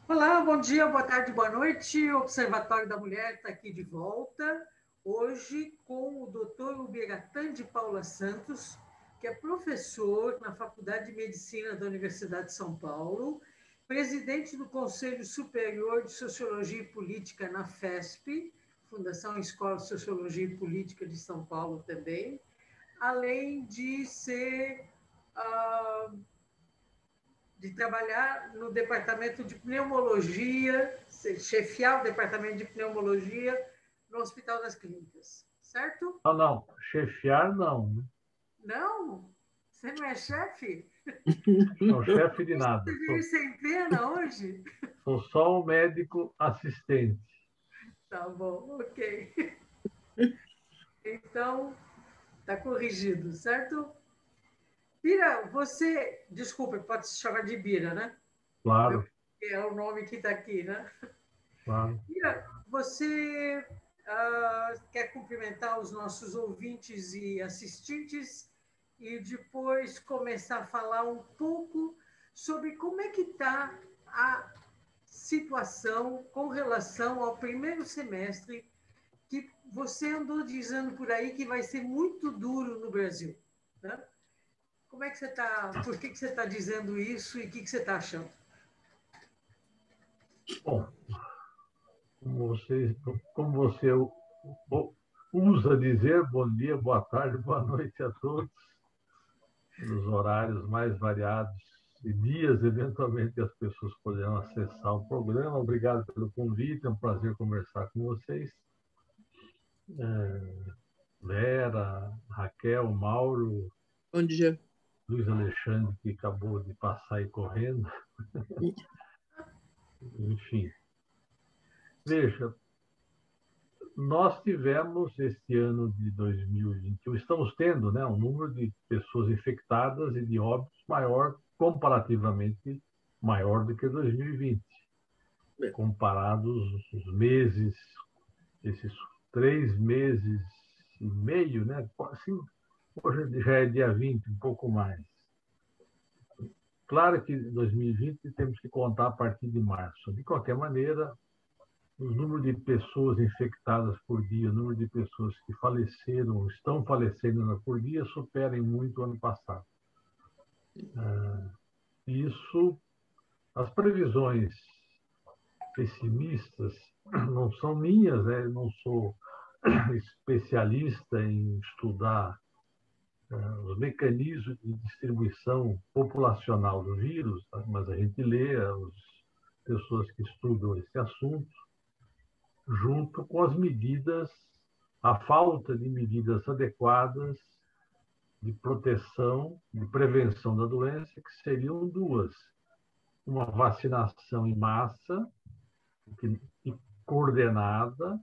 Olá, bom dia, boa tarde, boa noite. O Observatório da Mulher está aqui de volta, hoje com o Dr. Ubiratã de Paula Santos, que é professor na Faculdade de Medicina da Universidade de São Paulo, presidente do Conselho Superior de Sociologia e Política na FESP, Fundação Escola de Sociologia e Política de São Paulo também, além de ser de trabalhar no departamento de pneumologia, chefiar o departamento de pneumologia no Hospital das Clínicas, certo? Não, não, chefiar não, né? Não? Você não é chefe? Não, chefe de nada. Você veio sem pena hoje? Sou só um médico assistente. Tá bom, ok. Então, tá corrigido, certo? Bira, você, desculpa, pode se chamar de Bira, né? Claro, É o nome que está aqui, né? claro. Bira, você quer cumprimentar os nossos ouvintes e assistentes e depois começar a falar um pouco sobre como é que está a situação com relação ao primeiro semestre, que você andou dizendo por aí que vai ser muito duro no Brasil, né? Como é que você está? Por que você está dizendo isso e o que você está achando? Bom, como você usa dizer bom dia, boa tarde, boa noite a todos, nos horários mais variados e dias, eventualmente, que as pessoas poderão acessar o programa. Obrigado pelo convite, é um prazer conversar com vocês. Vera, Raquel, Mauro, Bom dia. Luiz Alexandre, que acabou de passar aí correndo. Enfim, veja, nós tivemos este ano de 2021, estamos tendo, né, um número de pessoas infectadas e de óbitos maior, comparativamente maior do que 2020, comparados os meses, esses 3 meses e meio, né, assim, hoje já é dia 20, um pouco mais. Claro que 2020 temos que contar a partir de março. De qualquer maneira, o número de pessoas infectadas por dia, o número de pessoas que faleceram, estão falecendo por dia, superem muito o ano passado. Isso, as previsões pessimistas não são minhas, né? Eu não sou especialista em estudar os mecanismos de distribuição populacional do vírus, tá? Mas a gente lê as pessoas que estudam esse assunto, junto com as medidas, a falta de medidas adequadas de proteção, de prevenção da doença, que seriam duas. Uma vacinação em massa, e coordenada,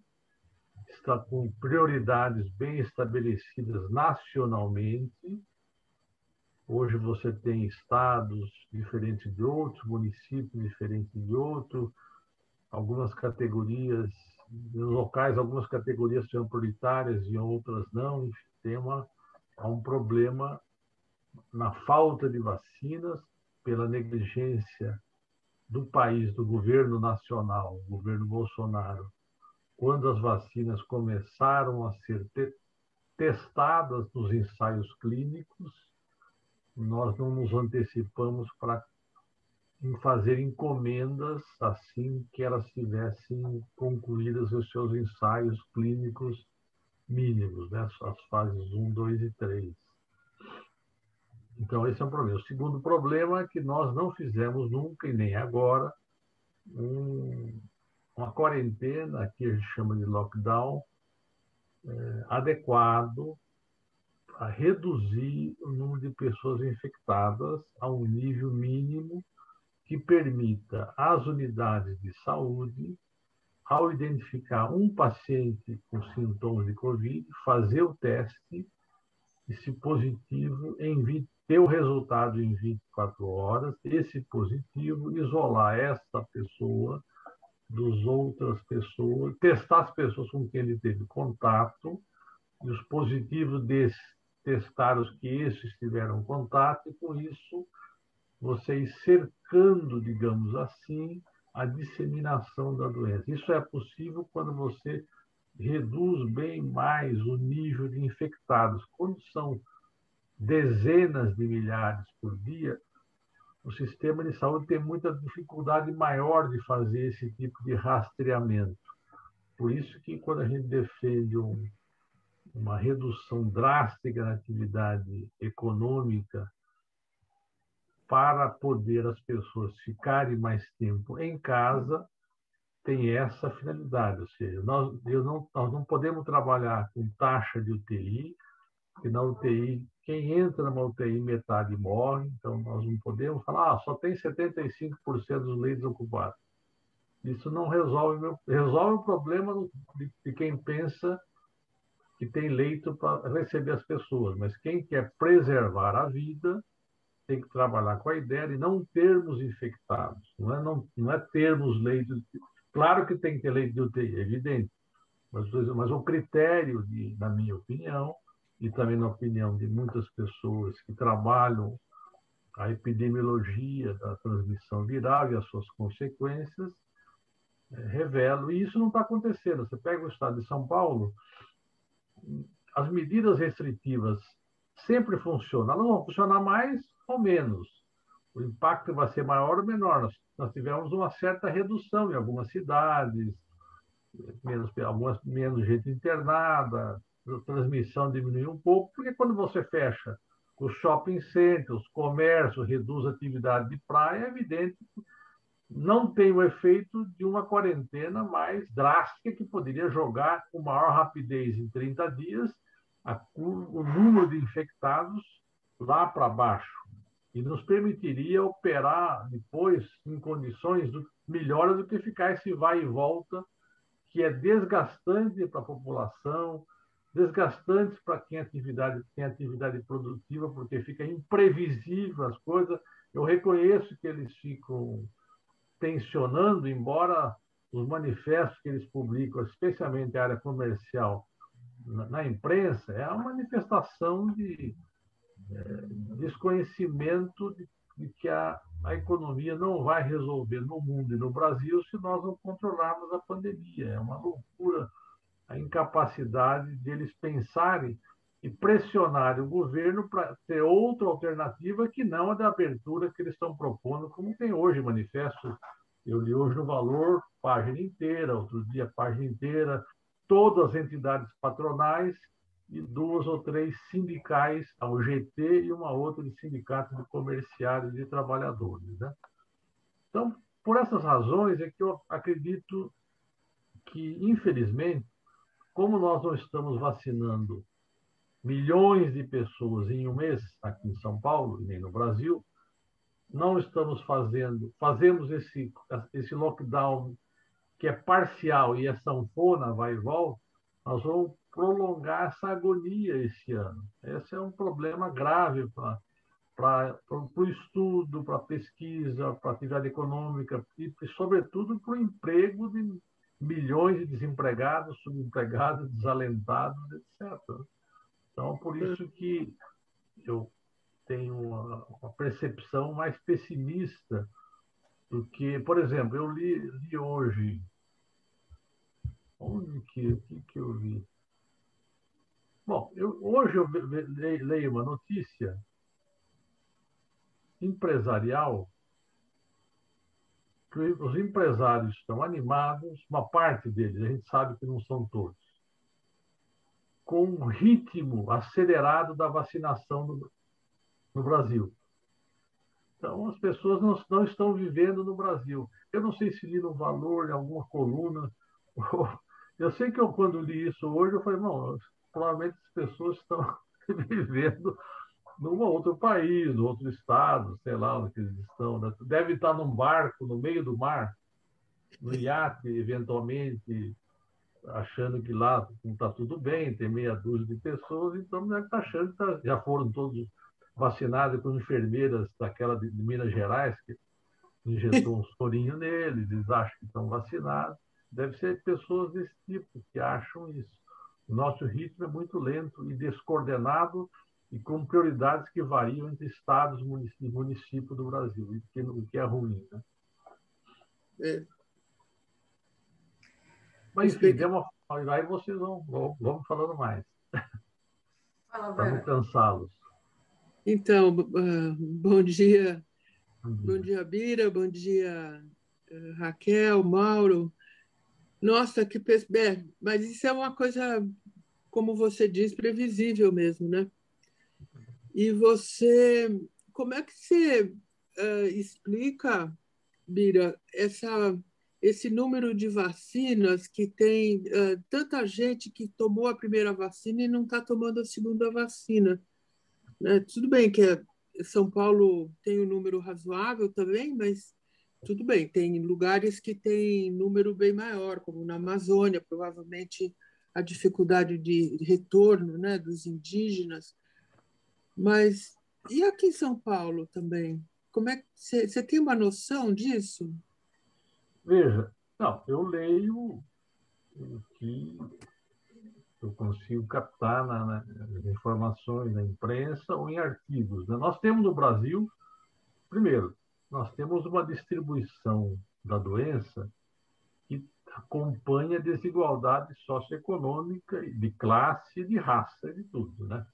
está com prioridades bem estabelecidas nacionalmente. Hoje você tem estados diferentes de outros, municípios diferentes de outros, algumas categorias, nos locais, algumas categorias são prioritárias e outras não. Há um problema na falta de vacinas, pela negligência do país, do governo nacional, do governo Bolsonaro, quando as vacinas começaram a ser testadas nos ensaios clínicos, nós não nos antecipamos para fazer encomendas assim que elas tivessem concluídas os seus ensaios clínicos mínimos, né? As fases 1, 2 e 3. Então, esse é um problema. O segundo problema é que nós não fizemos nunca, e nem agora, uma quarentena, que a gente chama de lockdown, adequado a reduzir o número de pessoas infectadas a um nível mínimo que permita às unidades de saúde, ao identificar um paciente com sintomas de Covid, fazer o teste e, se positivo, ter o resultado em 24 horas, esse positivo, isolar essa pessoa das outras pessoas, testar as pessoas com quem ele teve contato, e os positivos testar os que esses tiveram contato, e com isso você ir cercando, digamos assim, a disseminação da doença. Isso é possível quando você reduz bem mais o nível de infectados. Quando são dezenas de milhares por dia, o sistema de saúde tem muita dificuldade maior de fazer esse tipo de rastreamento. Por isso que quando a gente defende uma redução drástica na atividade econômica para poder as pessoas ficarem mais tempo em casa, tem essa finalidade. Ou seja, nós não podemos trabalhar com taxa de UTI, porque na UTI, quem entra numa UTI, metade morre, então nós não podemos falar, só tem 75% dos leitos ocupados. Isso não resolve o problema de quem pensa que tem leito para receber as pessoas, mas quem quer preservar a vida tem que trabalhar com a ideia de não termos infectados, não é termos leitos. Claro que tem que ter leito de UTI, é evidente, mas o critério, na minha opinião, e também na opinião de muitas pessoas que trabalham a epidemiologia da transmissão viral e as suas consequências, revelam, e isso não está acontecendo. Você pega o estado de São Paulo, as medidas restritivas sempre funcionam, elas vão funcionar mais ou menos. O impacto vai ser maior ou menor. Nós tivemos uma certa redução em algumas cidades, menos gente internada, a transmissão diminuiu um pouco, porque quando você fecha os shopping centers, os comércios, reduz a atividade de praia, é evidente que não tem o efeito de uma quarentena mais drástica que poderia jogar com maior rapidez em 30 dias o número de infectados lá para baixo e nos permitiria operar depois em condições melhores do que ficar esse vai e volta que é desgastante para a população, desgastante para quem tem atividade produtiva, porque fica imprevisível as coisas. Eu reconheço que eles ficam tensionando, embora os manifestos que eles publicam, especialmente a área comercial, na imprensa, é uma manifestação de desconhecimento de que a economia não vai resolver no mundo e no Brasil se nós não controlarmos a pandemia. É uma loucura a incapacidade deles pensarem e pressionarem o governo para ter outra alternativa que não a da abertura que eles estão propondo, como tem hoje manifesto. Eu li hoje no Valor, página inteira, outro dia, página inteira, todas as entidades patronais e 2 ou 3 sindicais, a UGT e uma outra de sindicatos de comerciários e de trabalhadores. Né? Então, por essas razões é que eu acredito que, infelizmente, como nós não estamos vacinando milhões de pessoas em um mês aqui em São Paulo, nem no Brasil, não estamos fazemos esse lockdown que é parcial e é sanfona, vai e volta, nós vamos prolongar essa agonia esse ano. Esse é um problema grave para o estudo, para a pesquisa, para a atividade econômica e, sobretudo, para o emprego de milhões de desempregados, subempregados, desalentados, etc. Então, por isso que eu tenho uma percepção mais pessimista do que, por exemplo, eu li hoje, onde que eu li? Bom, hoje eu leio uma notícia empresarial que os empresários estão animados, uma parte deles, a gente sabe que não são todos, com um ritmo acelerado da vacinação no Brasil. Então, as pessoas não estão vivendo no Brasil. Eu não sei se li no Valor, em alguma coluna. Eu sei que quando li isso hoje, eu falei, não, provavelmente as pessoas estão vivendo num outro país, num outro estado, sei lá onde eles estão. Né? Deve estar num barco no meio do mar, no iate, eventualmente, achando que lá está tudo bem, tem meia dúzia de pessoas, então deve estar achando que já foram todos vacinados com enfermeiras daquela de Minas Gerais, que injetou um sorinho neles, eles acham que estão vacinados. Deve ser pessoas desse tipo que acham isso. O nosso ritmo é muito lento e descoordenado e com prioridades que variam entre estados e municípios do Brasil, o que é ruim. Né? Mas, enfim, aí vocês vão falando mais, Fala, para não Vera. cansá-los. Então, bom dia. Bom Bom dia. dia, Bira. Bom dia, Raquel, Mauro. Nossa, mas isso é uma coisa, como você diz, previsível mesmo, né? E como é que você explica, Bira, esse número de vacinas que tem tanta gente que tomou a primeira vacina e não está tomando a segunda vacina, né? Tudo bem que São Paulo tem um número razoável também, mas tudo bem, tem lugares que tem número bem maior, como na Amazônia, provavelmente a dificuldade de retorno, né, dos indígenas. Mas e aqui em São Paulo também? Como é que você tem uma noção disso? Veja, não, eu leio o que eu consigo captar nas informações na imprensa ou em artigos, né? Nós temos no Brasil, primeiro, nós temos uma distribuição da doença que acompanha a desigualdade socioeconômica, de classe, de raça, de tudo, né?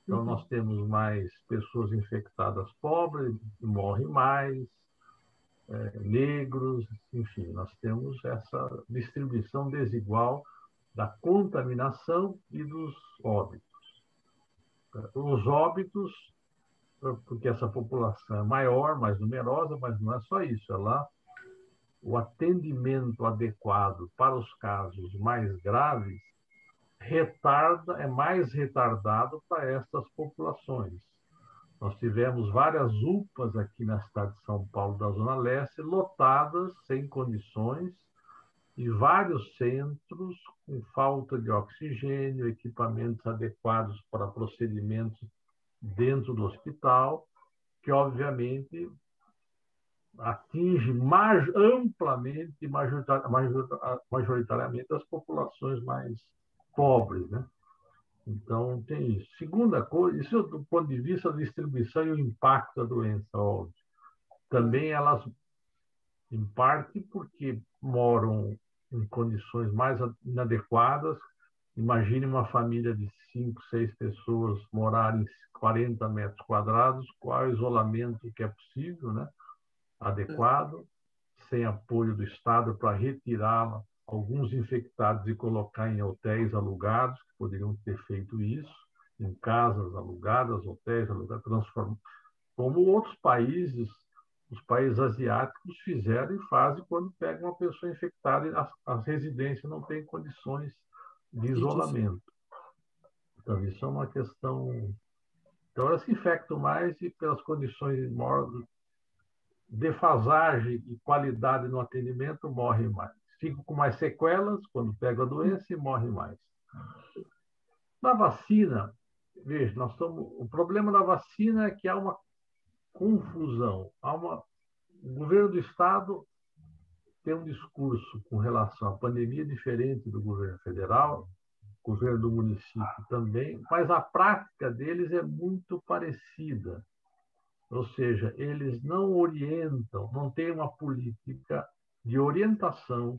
Então, nós temos mais pessoas infectadas pobres, morrem mais, negros, enfim, nós temos essa distribuição desigual da contaminação e dos óbitos. Os óbitos, porque essa população é maior, mais numerosa, mas não é só isso, o atendimento adequado para os casos mais graves é mais retardado para essas populações. Nós tivemos várias UPAs aqui na cidade de São Paulo, da Zona Leste, lotadas, sem condições, e vários centros com falta de oxigênio, equipamentos adequados para procedimentos dentro do hospital, que, obviamente, atinge amplamente e majoritariamente as populações mais pobres, né? Então, tem isso. Segunda coisa, isso do ponto de vista da distribuição e o impacto da doença, óbvio. Também elas, em parte, porque moram em condições mais inadequadas. Imagine uma família de 5, 6 pessoas morar em 40 metros quadrados, qual é o isolamento que é possível, né? Adequado, sem apoio do Estado para retirar alguns infectados e colocar em hotéis alugados, que poderiam ter feito isso, em casas alugadas, hotéis alugados, como outros países, os países asiáticos fizeram e fazem quando pegam uma pessoa infectada e as residências não têm condições de isolamento. Então, isso é uma questão... Então, elas se infectam mais e pelas condições de morte, defasagem e qualidade no atendimento, morrem mais. Ficam com mais sequelas quando pegam a doença e morrem mais. Na vacina, veja, o problema da vacina é que há uma confusão. O governo do Estado tem um discurso com relação à pandemia diferente do governo federal, o governo do município também, mas a prática deles é muito parecida. Ou seja, eles não orientam, não têm uma política de orientação.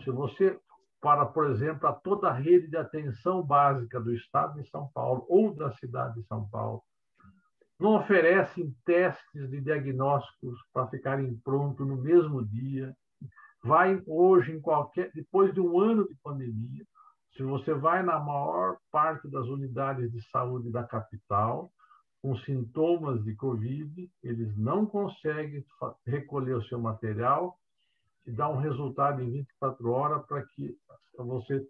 Se você por exemplo, a toda a rede de atenção básica do Estado de São Paulo ou da cidade de São Paulo, não oferecem testes de diagnósticos para ficarem prontos no mesmo dia. Vai hoje, depois de um ano de pandemia, se você vai na maior parte das unidades de saúde da capital, com sintomas de Covid, eles não conseguem recolher o seu material e dar um resultado em 24 horas para que você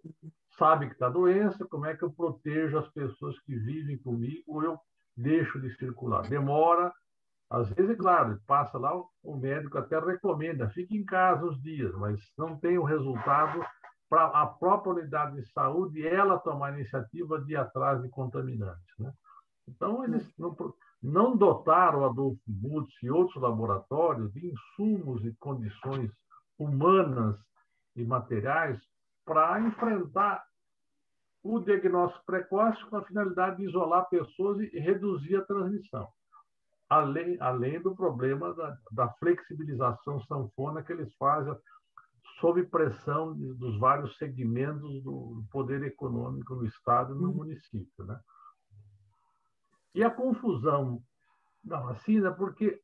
sabe que está a doença, como é que eu protejo as pessoas que vivem comigo ou eu deixo de circular. Demora, às vezes, é claro, passa lá, o médico até recomenda, fique em casa uns dias, mas não tem o resultado para a própria unidade de saúde ela tomar a iniciativa de ir atrás de contaminantes, né? Então, eles não dotaram o Adolfo Butz e outros laboratórios de insumos e condições humanas e materiais para enfrentar o diagnóstico precoce com a finalidade de isolar pessoas e reduzir a transmissão. além do problema da flexibilização sanfona que eles fazem sob pressão dos vários segmentos do poder econômico no Estado e no município, né? E a confusão da vacina, porque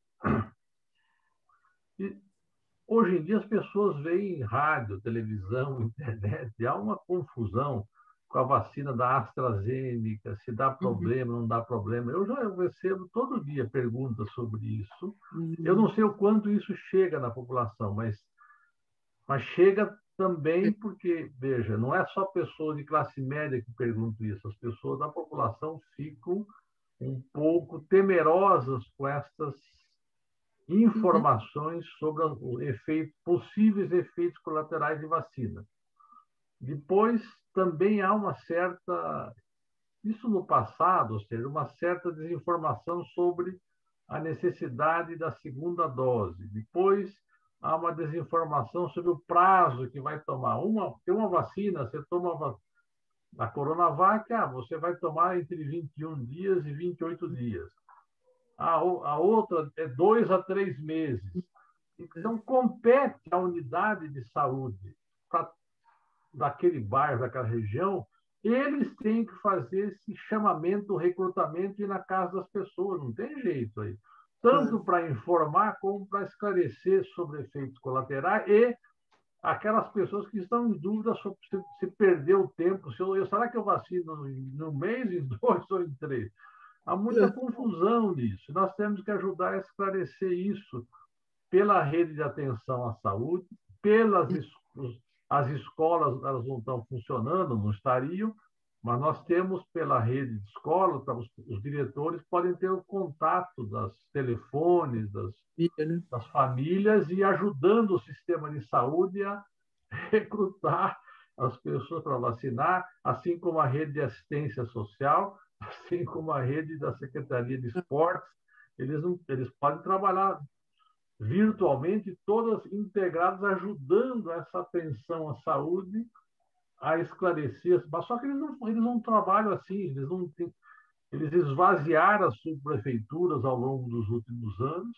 hoje em dia as pessoas veem rádio, televisão, internet, há uma confusão com a vacina da AstraZeneca, se dá problema, não dá problema. Eu já recebo todo dia perguntas sobre isso. Eu não sei o quanto isso chega na população, mas chega também porque, veja, não é só pessoas de classe média que perguntam isso, as pessoas da população ficam um pouco temerosas com estas informações sobre possíveis efeitos colaterais de vacina. Depois, também há uma certa, isso no passado, ou seja, uma certa desinformação sobre a necessidade da segunda dose. Depois, há uma desinformação sobre o prazo que vai tomar. Tem uma vacina, você toma a Coronavac, você vai tomar entre 21 dias e 28 dias. A outra é 2 a 3 meses. Então, compete à unidade de saúde daquele bairro, daquela região, eles têm que fazer esse chamamento, recrutamento e ir na casa das pessoas, não tem jeito aí. Tanto para informar como para esclarecer sobre efeitos colaterais e aquelas pessoas que estão em dúvida sobre se perdeu o tempo, será que eu vacino no mês, em 2 ou em 3? Há muita confusão nisso. Nós temos que ajudar a esclarecer isso pela rede de atenção à saúde, as escolas, elas não estão funcionando, não estariam, mas nós temos pela rede de escola, os diretores podem ter o contato dos telefones, das famílias e ajudando o sistema de saúde a recrutar as pessoas para vacinar, assim como a rede de assistência social, assim como a rede da Secretaria de Esportes. Eles podem trabalhar virtualmente, todas integradas, ajudando essa atenção à saúde a esclarecer. Mas só que eles não trabalham assim, eles esvaziaram as subprefeituras ao longo dos últimos anos,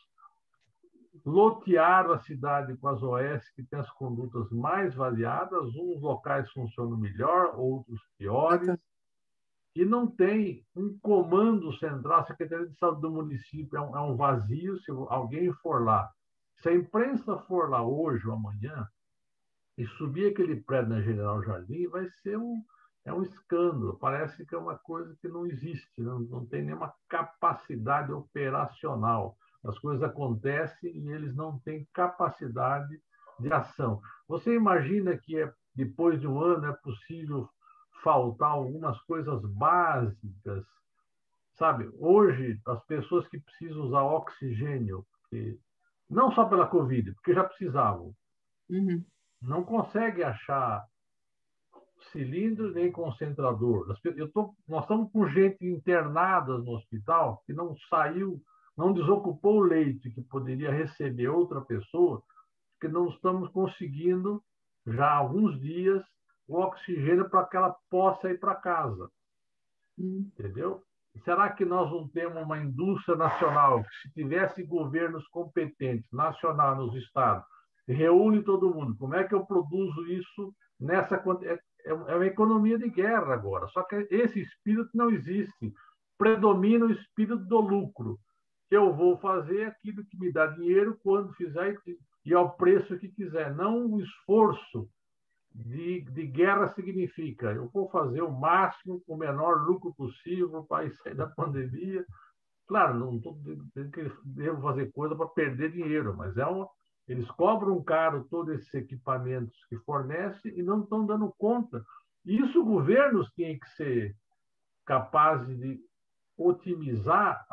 lotearam a cidade com as OS que têm as condutas mais variadas, uns locais funcionam melhor, outros piores, e não tem um comando central. A Secretaria de Saúde do município é um vazio. Se alguém for lá, se a imprensa for lá hoje ou amanhã e subir aquele prédio na General Jardim, vai ser um escândalo. Parece que é uma coisa que não existe, não tem nenhuma capacidade operacional. As coisas acontecem e eles não têm capacidade de ação. Você imagina que depois de um ano é possível faltar algumas coisas básicas, sabe? Hoje, as pessoas que precisam usar oxigênio, não só pela Covid, porque já precisavam, não conseguem achar cilindro nem concentrador. Nós estamos com gente internada no hospital que não saiu, não desocupou o leito que poderia receber outra pessoa, porque não estamos conseguindo, já há alguns dias, o oxigênio para que ela possa ir para casa. Entendeu? Será que nós não temos uma indústria nacional que, se tivesse governos competentes, nacional nos estados, reúne todo mundo? Como é que eu produzo isso nessa quantidade? É uma economia de guerra agora, só que esse espírito não existe. Predomina o espírito do lucro. Eu vou fazer aquilo que me dá dinheiro quando fizer e ao preço que quiser, não o esforço de guerra significa eu vou fazer o máximo com o menor lucro possível para sair da pandemia. Claro, não estou dizendo que devo fazer coisa para perder dinheiro, mas eles cobram caro todos esses equipamentos que fornecem e não estão dando conta. E isso governos têm que ser capazes de otimizar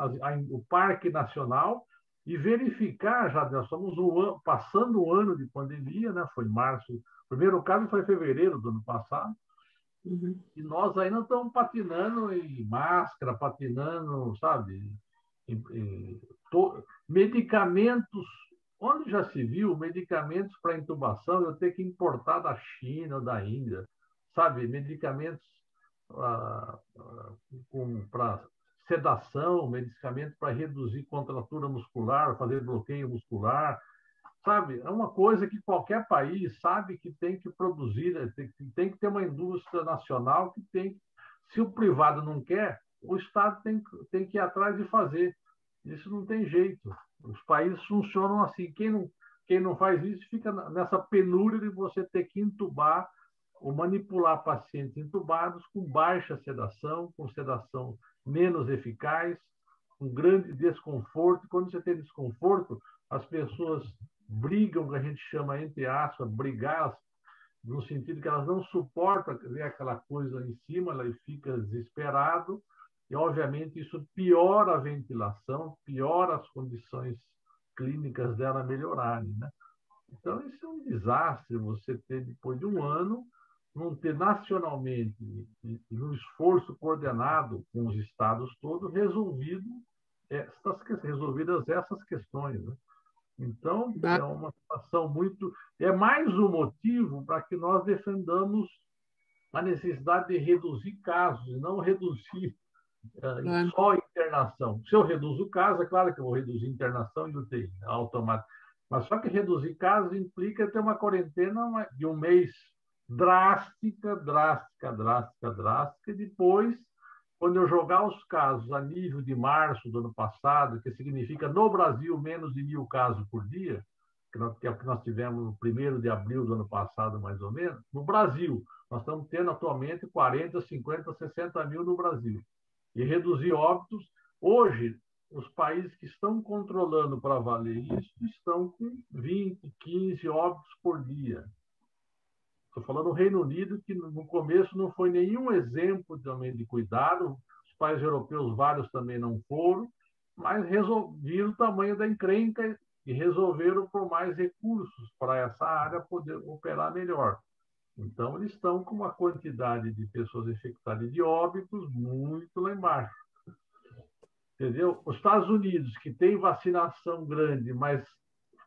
o Parque Nacional e verificar, já nós estamos passando o ano de pandemia, né? Foi março, o primeiro caso foi em fevereiro do ano passado, e nós ainda estamos patinando em máscara, patinando, sabe? Medicamentos, onde já se viu medicamentos para intubação, eu tenho que importar da China ou da Índia, sabe? Medicamentos para sedação, medicamento para reduzir contratura muscular, fazer bloqueio muscular, sabe? É uma coisa que qualquer país sabe que tem que produzir, tem que ter uma indústria nacional que tem. Se o privado não quer, o Estado tem que ir atrás de fazer. Isso não tem jeito. Os países funcionam assim. Quem não faz isso fica nessa penúria de você ter que entubar ou manipular pacientes entubados com baixa sedação, com sedação menos eficaz, com grande desconforto. Quando você tem desconforto, as pessoas brigam, que a gente chama, entre aspas, brigar, no sentido que elas não suportam ver aquela coisa em cima, ela fica desesperado, e, obviamente, isso piora a ventilação, piora as condições clínicas dela melhorarem, né? Então, isso é um desastre, você ter, depois de um ano, não ter nacionalmente, num esforço coordenado com os estados todos, resolvidas essas questões, né? Então, é uma situação muito... É mais um motivo para que nós defendamos a necessidade de reduzir casos, e não reduzir só internação. Se eu reduzo o caso, é claro que eu vou reduzir internação e UTI, automático. Mas só que reduzir casos implica ter uma quarentena de um mês drástica, e depois, quando eu jogar os casos a nível de março do ano passado, que significa no Brasil menos de 1.000 casos por dia, que é o que nós tivemos no 1º de abril do ano passado, mais ou menos, no Brasil, nós estamos tendo atualmente 40, 50, 60 mil no Brasil. E reduzir óbitos. Hoje, os países que estão controlando para valer isso estão com 20, 15 óbitos por dia. Estou falando do Reino Unido, que no começo não foi nenhum exemplo também de cuidado, os países europeus vários também não foram, mas viram o tamanho da encrenca e resolveram por mais recursos para essa área poder operar melhor. Então, eles estão com uma quantidade de pessoas infectadas de óbitos muito lá embaixo. Entendeu? Os Estados Unidos, que tem vacinação grande, mas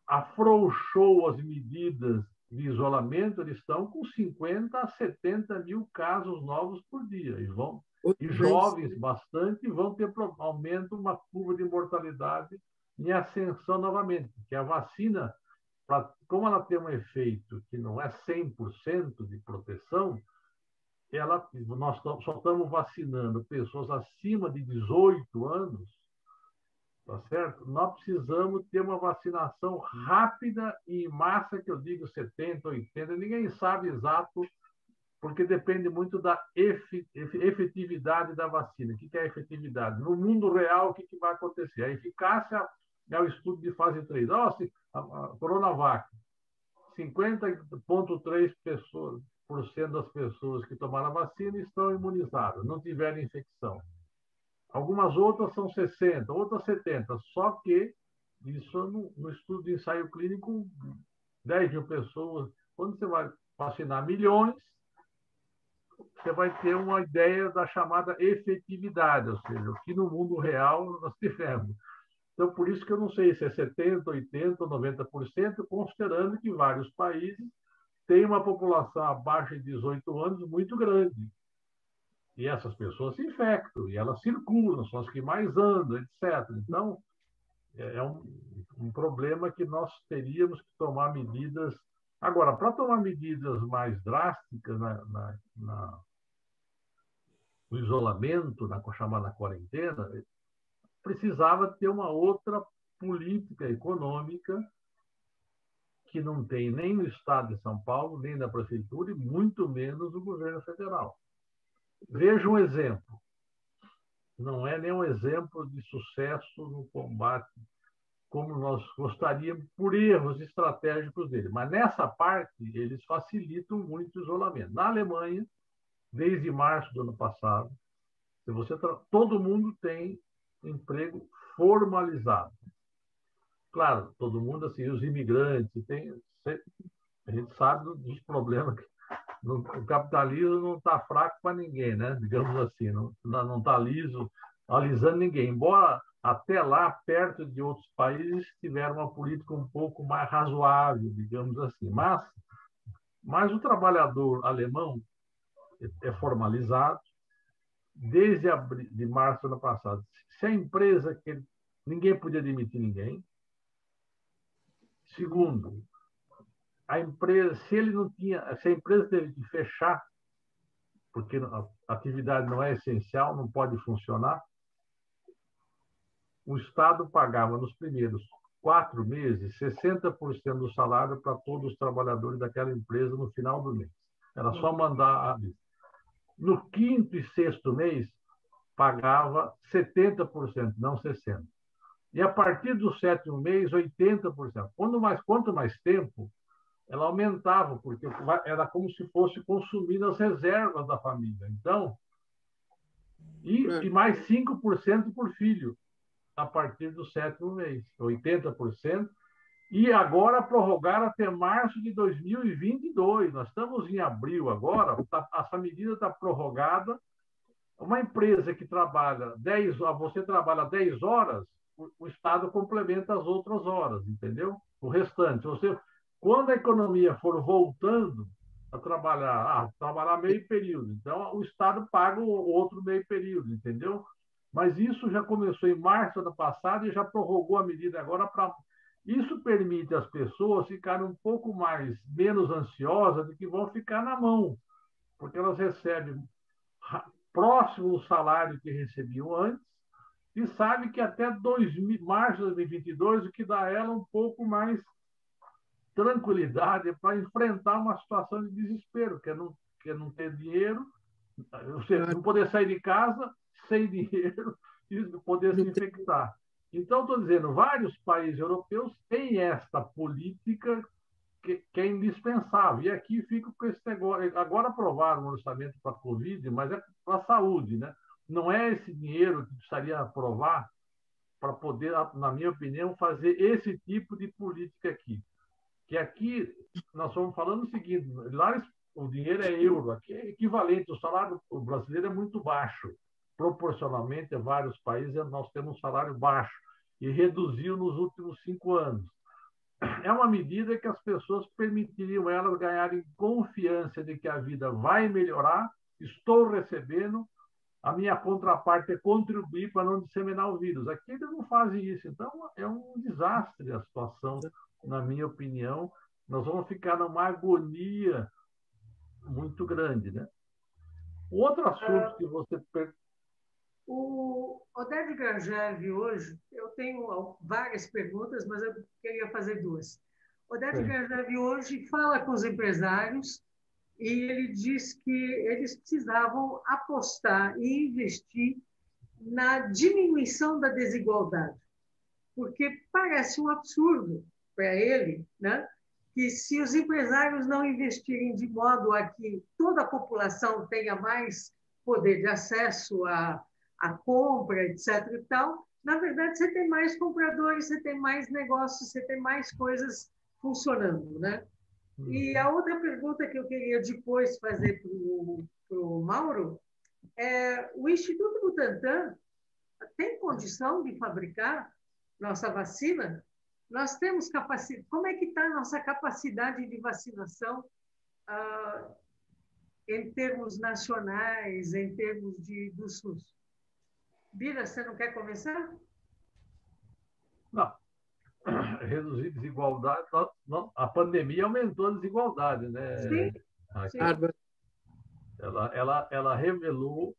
afrouxou as medidas de isolamento, eles estão com 50 a 70 mil casos novos por dia. E jovens bastante, vão ter aumento, uma curva de mortalidade em ascensão novamente, porque a vacina, como ela tem um efeito que não é 100% de proteção, nós só estamos vacinando pessoas acima de 18 anos, tá certo? Nós precisamos ter uma vacinação rápida e em massa, que eu digo 70, 80, ninguém sabe exato, porque depende muito da efetividade da vacina. O que é a efetividade? No mundo real, o que vai acontecer? A eficácia é o estudo de fase 3. A Coronavac, 50,3% das pessoas que tomaram a vacina estão imunizadas, não tiveram infecção. Algumas outras são 60%, outras 70%, só que isso no estudo de ensaio clínico, 10 mil pessoas, quando você vai vacinar milhões, você vai ter uma ideia da chamada efetividade, ou seja, o que no mundo real nós tivemos. Então, por isso que eu não sei se é 70%, 80% ou 90%, considerando que vários países têm uma população abaixo de 18 anos muito grande. E essas pessoas se infectam, e elas circulam, são as que mais andam, etc. Então, é um problema que nós teríamos que tomar medidas. Agora, para tomar medidas mais drásticas no isolamento, na chamada quarentena, precisava ter uma outra política econômica que não tem nem no Estado de São Paulo, nem na Prefeitura, e muito menos no governo federal. Veja um exemplo. Não é nenhum exemplo de sucesso no combate como nós gostaríamos, por erros estratégicos dele. Mas nessa parte, eles facilitam muito o isolamento. Na Alemanha, desde março do ano passado, todo mundo tem emprego formalizado. Claro, todo mundo, assim, os imigrantes, a gente sabe dos problemas que o capitalismo não está fraco para ninguém, né? Digamos assim, não está alisando ninguém. Embora até lá, perto de outros países, tiveram uma política um pouco mais razoável, digamos assim. Mas o trabalhador alemão é formalizado, desde de março do ano passado, se a empresa que ninguém podia demitir ninguém. Segundo, a empresa, se a empresa teve que fechar, porque a atividade não é essencial, não pode funcionar, o Estado pagava nos primeiros 4 meses 60% do salário para todos os trabalhadores daquela empresa no final do mês. Era só mandar a lista. No quinto e sexto mês, pagava 70%, não 60%. E a partir do sétimo mês, 80%. Quanto mais tempo, ela aumentava, porque era como se fosse consumir as reservas da família. Então, e mais 5% por filho, a partir do sétimo mês, 80%. E agora prorrogaram até março de 2022. Nós estamos em abril agora, essa medida está prorrogada. Uma empresa que trabalha 10 horas, você trabalha 10 horas, o Estado complementa as outras horas, entendeu? O restante. Quando a economia for voltando a trabalhar meio período, então o Estado paga o outro meio período, entendeu? Mas isso já começou em março do ano passado e já prorrogou a medida agora para... Isso permite às pessoas ficarem um pouco menos ansiosas de que vão ficar na mão, porque elas recebem próximo do salário que recebiam antes e sabe que até março de 2022 o que dá a ela um pouco mais tranquilidade para enfrentar uma situação de desespero, que é não ter dinheiro, você não poder sair de casa sem dinheiro e poder se infectar. Então, estou dizendo, vários países europeus têm esta política que é indispensável. E aqui fico com esse negócio. Agora aprovaram um orçamento para a Covid, mas é para a saúde, né? Não é esse dinheiro que precisaria aprovar para poder, na minha opinião, fazer esse tipo de política aqui. Que aqui nós estamos falando o seguinte, lá o dinheiro é euro, aqui é equivalente, o salário brasileiro é muito baixo. Proporcionalmente a vários países, nós temos um salário baixo e reduziu nos últimos 5 anos. É uma medida que as pessoas permitiriam elas ganharem confiança de que a vida vai melhorar, estou recebendo, a minha contraparte é contribuir para não disseminar o vírus. Aqui eles não fazem isso, então é um desastre a situação, na minha opinião. Nós vamos ficar numa agonia muito grande, né? O outro assunto que você... O Oded Grajew hoje, eu tenho várias perguntas, mas eu queria fazer 2. O Oded Grajew hoje fala com os empresários e ele diz que eles precisavam apostar e investir na diminuição da desigualdade, porque parece um absurdo para ele, né? Que se os empresários não investirem de modo a que toda a população tenha mais poder de acesso a compra, etc. e tal, na verdade, você tem mais compradores, você tem mais negócios, você tem mais coisas funcionando, né? E a outra pergunta que eu queria depois fazer para o Mauro é: o Instituto Butantan tem condição de fabricar nossa vacina? Nós temos capacidade. Como é que está a nossa capacidade de vacinação em termos nacionais, em termos do SUS? Bira, você não quer começar? Não. Reduzir desigualdade. A pandemia aumentou a desigualdade, né? Sim. Sim. Ela revelou,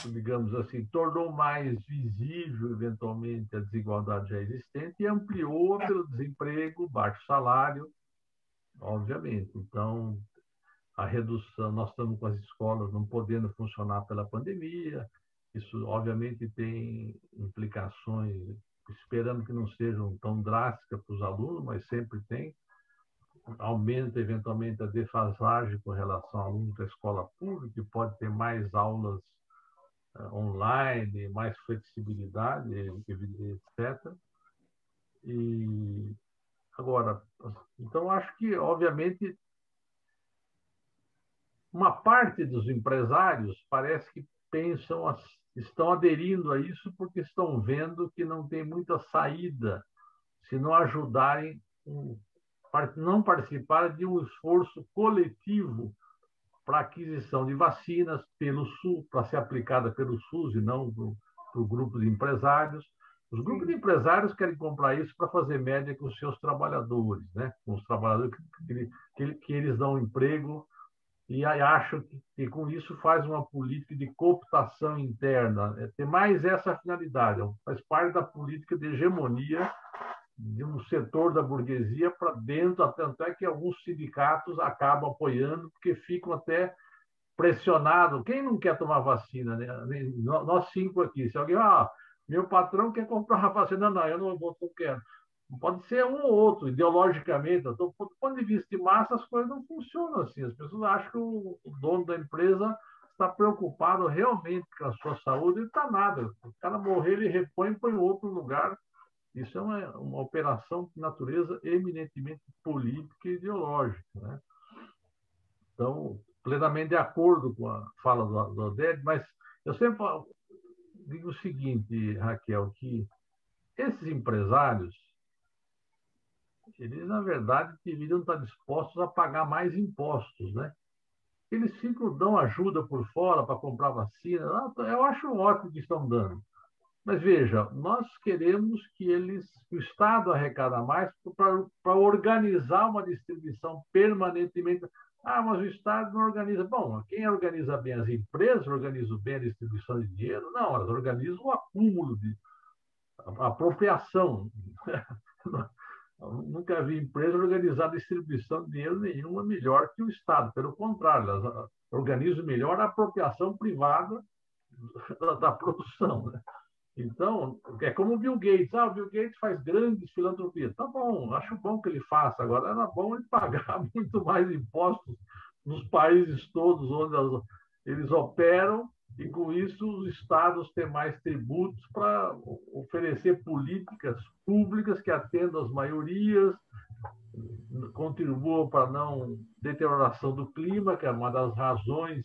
digamos assim, tornou mais visível, eventualmente, a desigualdade já existente e ampliou pelo desemprego, baixo salário, obviamente. Então, a redução, nós estamos com as escolas não podendo funcionar pela pandemia, isso, obviamente, tem implicações, esperando que não sejam tão drásticas para os alunos, mas sempre tem. Aumenta, eventualmente, a defasagem com relação ao aluno da escola pública, que pode ter mais aulas online, mais flexibilidade, etc. E agora, então acho que, obviamente, uma parte dos empresários parece que estão aderindo a isso porque estão vendo que não tem muita saída se não ajudarem, não participarem de um esforço coletivo para aquisição de vacinas pelo SUS, para ser aplicada pelo SUS e não para o grupo de empresários. Os grupos de empresários querem comprar isso para fazer média com os seus trabalhadores, né? Com os trabalhadores que eles dão emprego e acham que com isso faz uma política de cooptação interna. Tem mais essa finalidade, faz parte da política de hegemonia de um setor da burguesia para dentro, até que alguns sindicatos acabam apoiando, porque ficam até pressionados. Quem não quer tomar vacina? Né? Nós 5 aqui. Se alguém, meu patrão quer comprar a vacina, não, eu não quero. Pode ser um ou outro, ideologicamente. Do ponto de vista de massa, as coisas não funcionam assim. As pessoas acham que o dono da empresa está preocupado realmente com a sua saúde e está nada. O cara morrer, ele repõe e põe em outro lugar. Isso é uma operação de natureza eminentemente política e ideológica. Né? Então, plenamente de acordo com a fala do Oded, mas eu sempre digo o seguinte, Raquel, que esses empresários, eles, na verdade, deveriam estar dispostos a pagar mais impostos, né? Eles ficam, dão ajuda por fora para comprar vacina. Eu acho ótimo que estão dando. Mas veja, nós queremos que o Estado arrecada mais para organizar uma distribuição permanentemente. Mas o Estado não organiza. Bom, quem organiza bem as empresas, organiza bem a distribuição de dinheiro? Não, elas organizam o acúmulo a apropriação. Nunca vi empresa organizar a distribuição de dinheiro nenhuma melhor que o Estado. Pelo contrário, elas organizam melhor a apropriação privada da produção. Né? Então, é como o Bill Gates. O Bill Gates faz grandes filantropias. Tá bom, acho bom que ele faça. Agora, era bom ele pagar muito mais impostos nos países todos onde eles operam e, com isso, os estados têm mais tributos para oferecer políticas públicas que atendam as maiorias, contribuam para a não deterioração do clima, que é uma das razões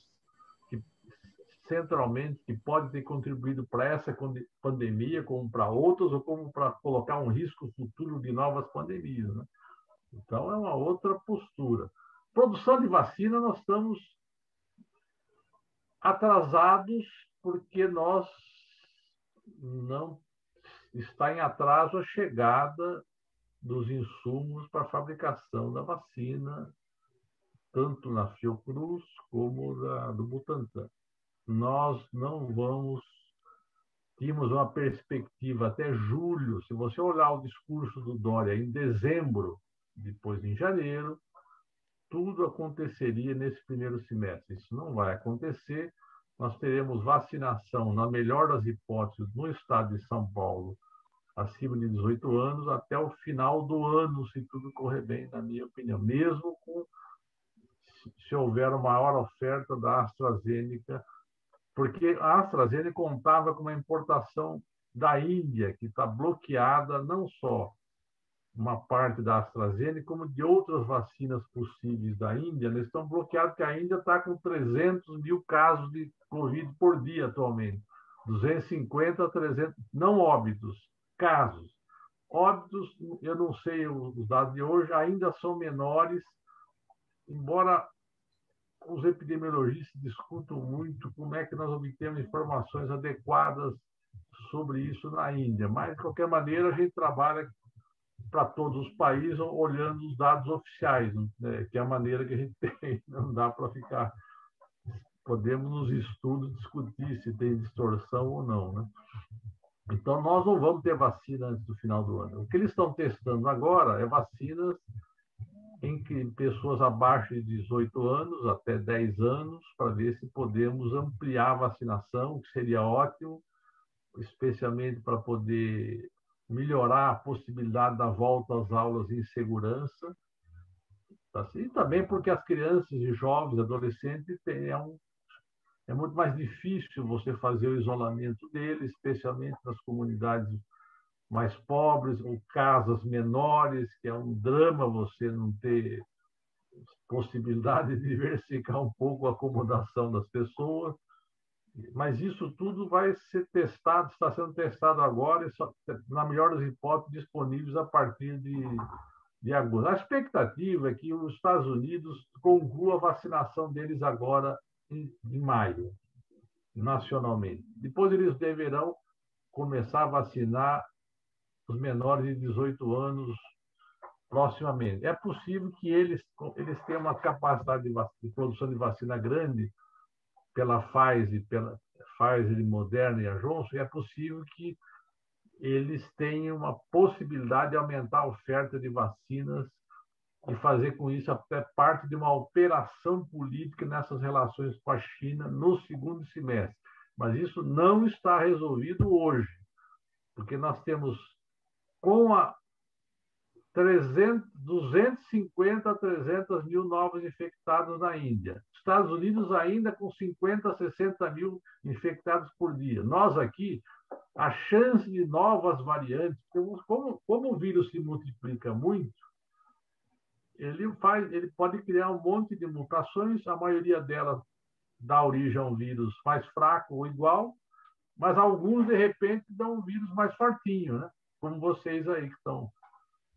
centralmente que pode ter contribuído para essa pandemia, como para outras, ou como para colocar um risco futuro de novas pandemias. Né? Então, é uma outra postura. Produção de vacina, nós estamos atrasados porque nós não está em atraso a chegada dos insumos para a fabricação da vacina, tanto na Fiocruz como do Butantan. Nós não vamos... Tínhamos uma perspectiva até julho. Se você olhar o discurso do Dória em dezembro, depois em janeiro, tudo aconteceria nesse primeiro semestre. Isso não vai acontecer. Nós teremos vacinação, na melhor das hipóteses, no estado de São Paulo, acima de 18 anos, até o final do ano, se tudo correr bem, na minha opinião. Mesmo se houver uma maior oferta da AstraZeneca, porque a AstraZeneca contava com uma importação da Índia, que está bloqueada, não só uma parte da AstraZeneca, como de outras vacinas possíveis da Índia. Eles estão bloqueados porque a Índia está com 300 mil casos de Covid por dia atualmente. 250 a 300, não óbitos, casos. Óbitos, eu não sei os dados de hoje, ainda são menores, embora os epidemiologistas discutam muito como é que nós obtemos informações adequadas sobre isso na Índia. Mas, de qualquer maneira, a gente trabalha para todos os países olhando os dados oficiais, né? Que é a maneira que a gente tem. Não dá para ficar... Podemos, nos estudos, discutir se tem distorção ou não. Né? Então, nós não vamos ter vacina antes do final do ano. O que eles estão testando agora é vacinas em que pessoas abaixo de 18 anos, até 10 anos, para ver se podemos ampliar a vacinação, que seria ótimo, especialmente para poder melhorar a possibilidade da volta às aulas em segurança. E também porque as crianças e jovens, adolescentes, é muito mais difícil você fazer o isolamento deles, especialmente nas comunidades mais pobres ou casas menores, que é um drama você não ter possibilidade de diversificar um pouco a acomodação das pessoas. Mas isso tudo vai ser testado, está sendo testado agora, e só, na melhor das hipóteses, disponíveis a partir de de agosto. A expectativa é que os Estados Unidos concluam a vacinação deles agora em maio, nacionalmente. Depois eles deverão começar a vacinar os menores de 18 anos proximamente. É possível que eles tenham uma capacidade de produção de vacina grande pela Pfizer, Moderna e a Johnson, e é possível que eles tenham uma possibilidade de aumentar a oferta de vacinas e fazer com isso até parte de uma operação política nessas relações com a China no segundo semestre. Mas isso não está resolvido hoje, porque nós temos com a 250 a 300 mil novos infectados na Índia. Estados Unidos ainda com 50 a 60 mil infectados por dia. Nós aqui, a chance de novas variantes, como o vírus se multiplica muito, ele pode criar um monte de mutações, a maioria delas dá origem a um vírus mais fraco ou igual, mas alguns, de repente, dão um vírus mais fortinho, né? Como vocês aí que estão.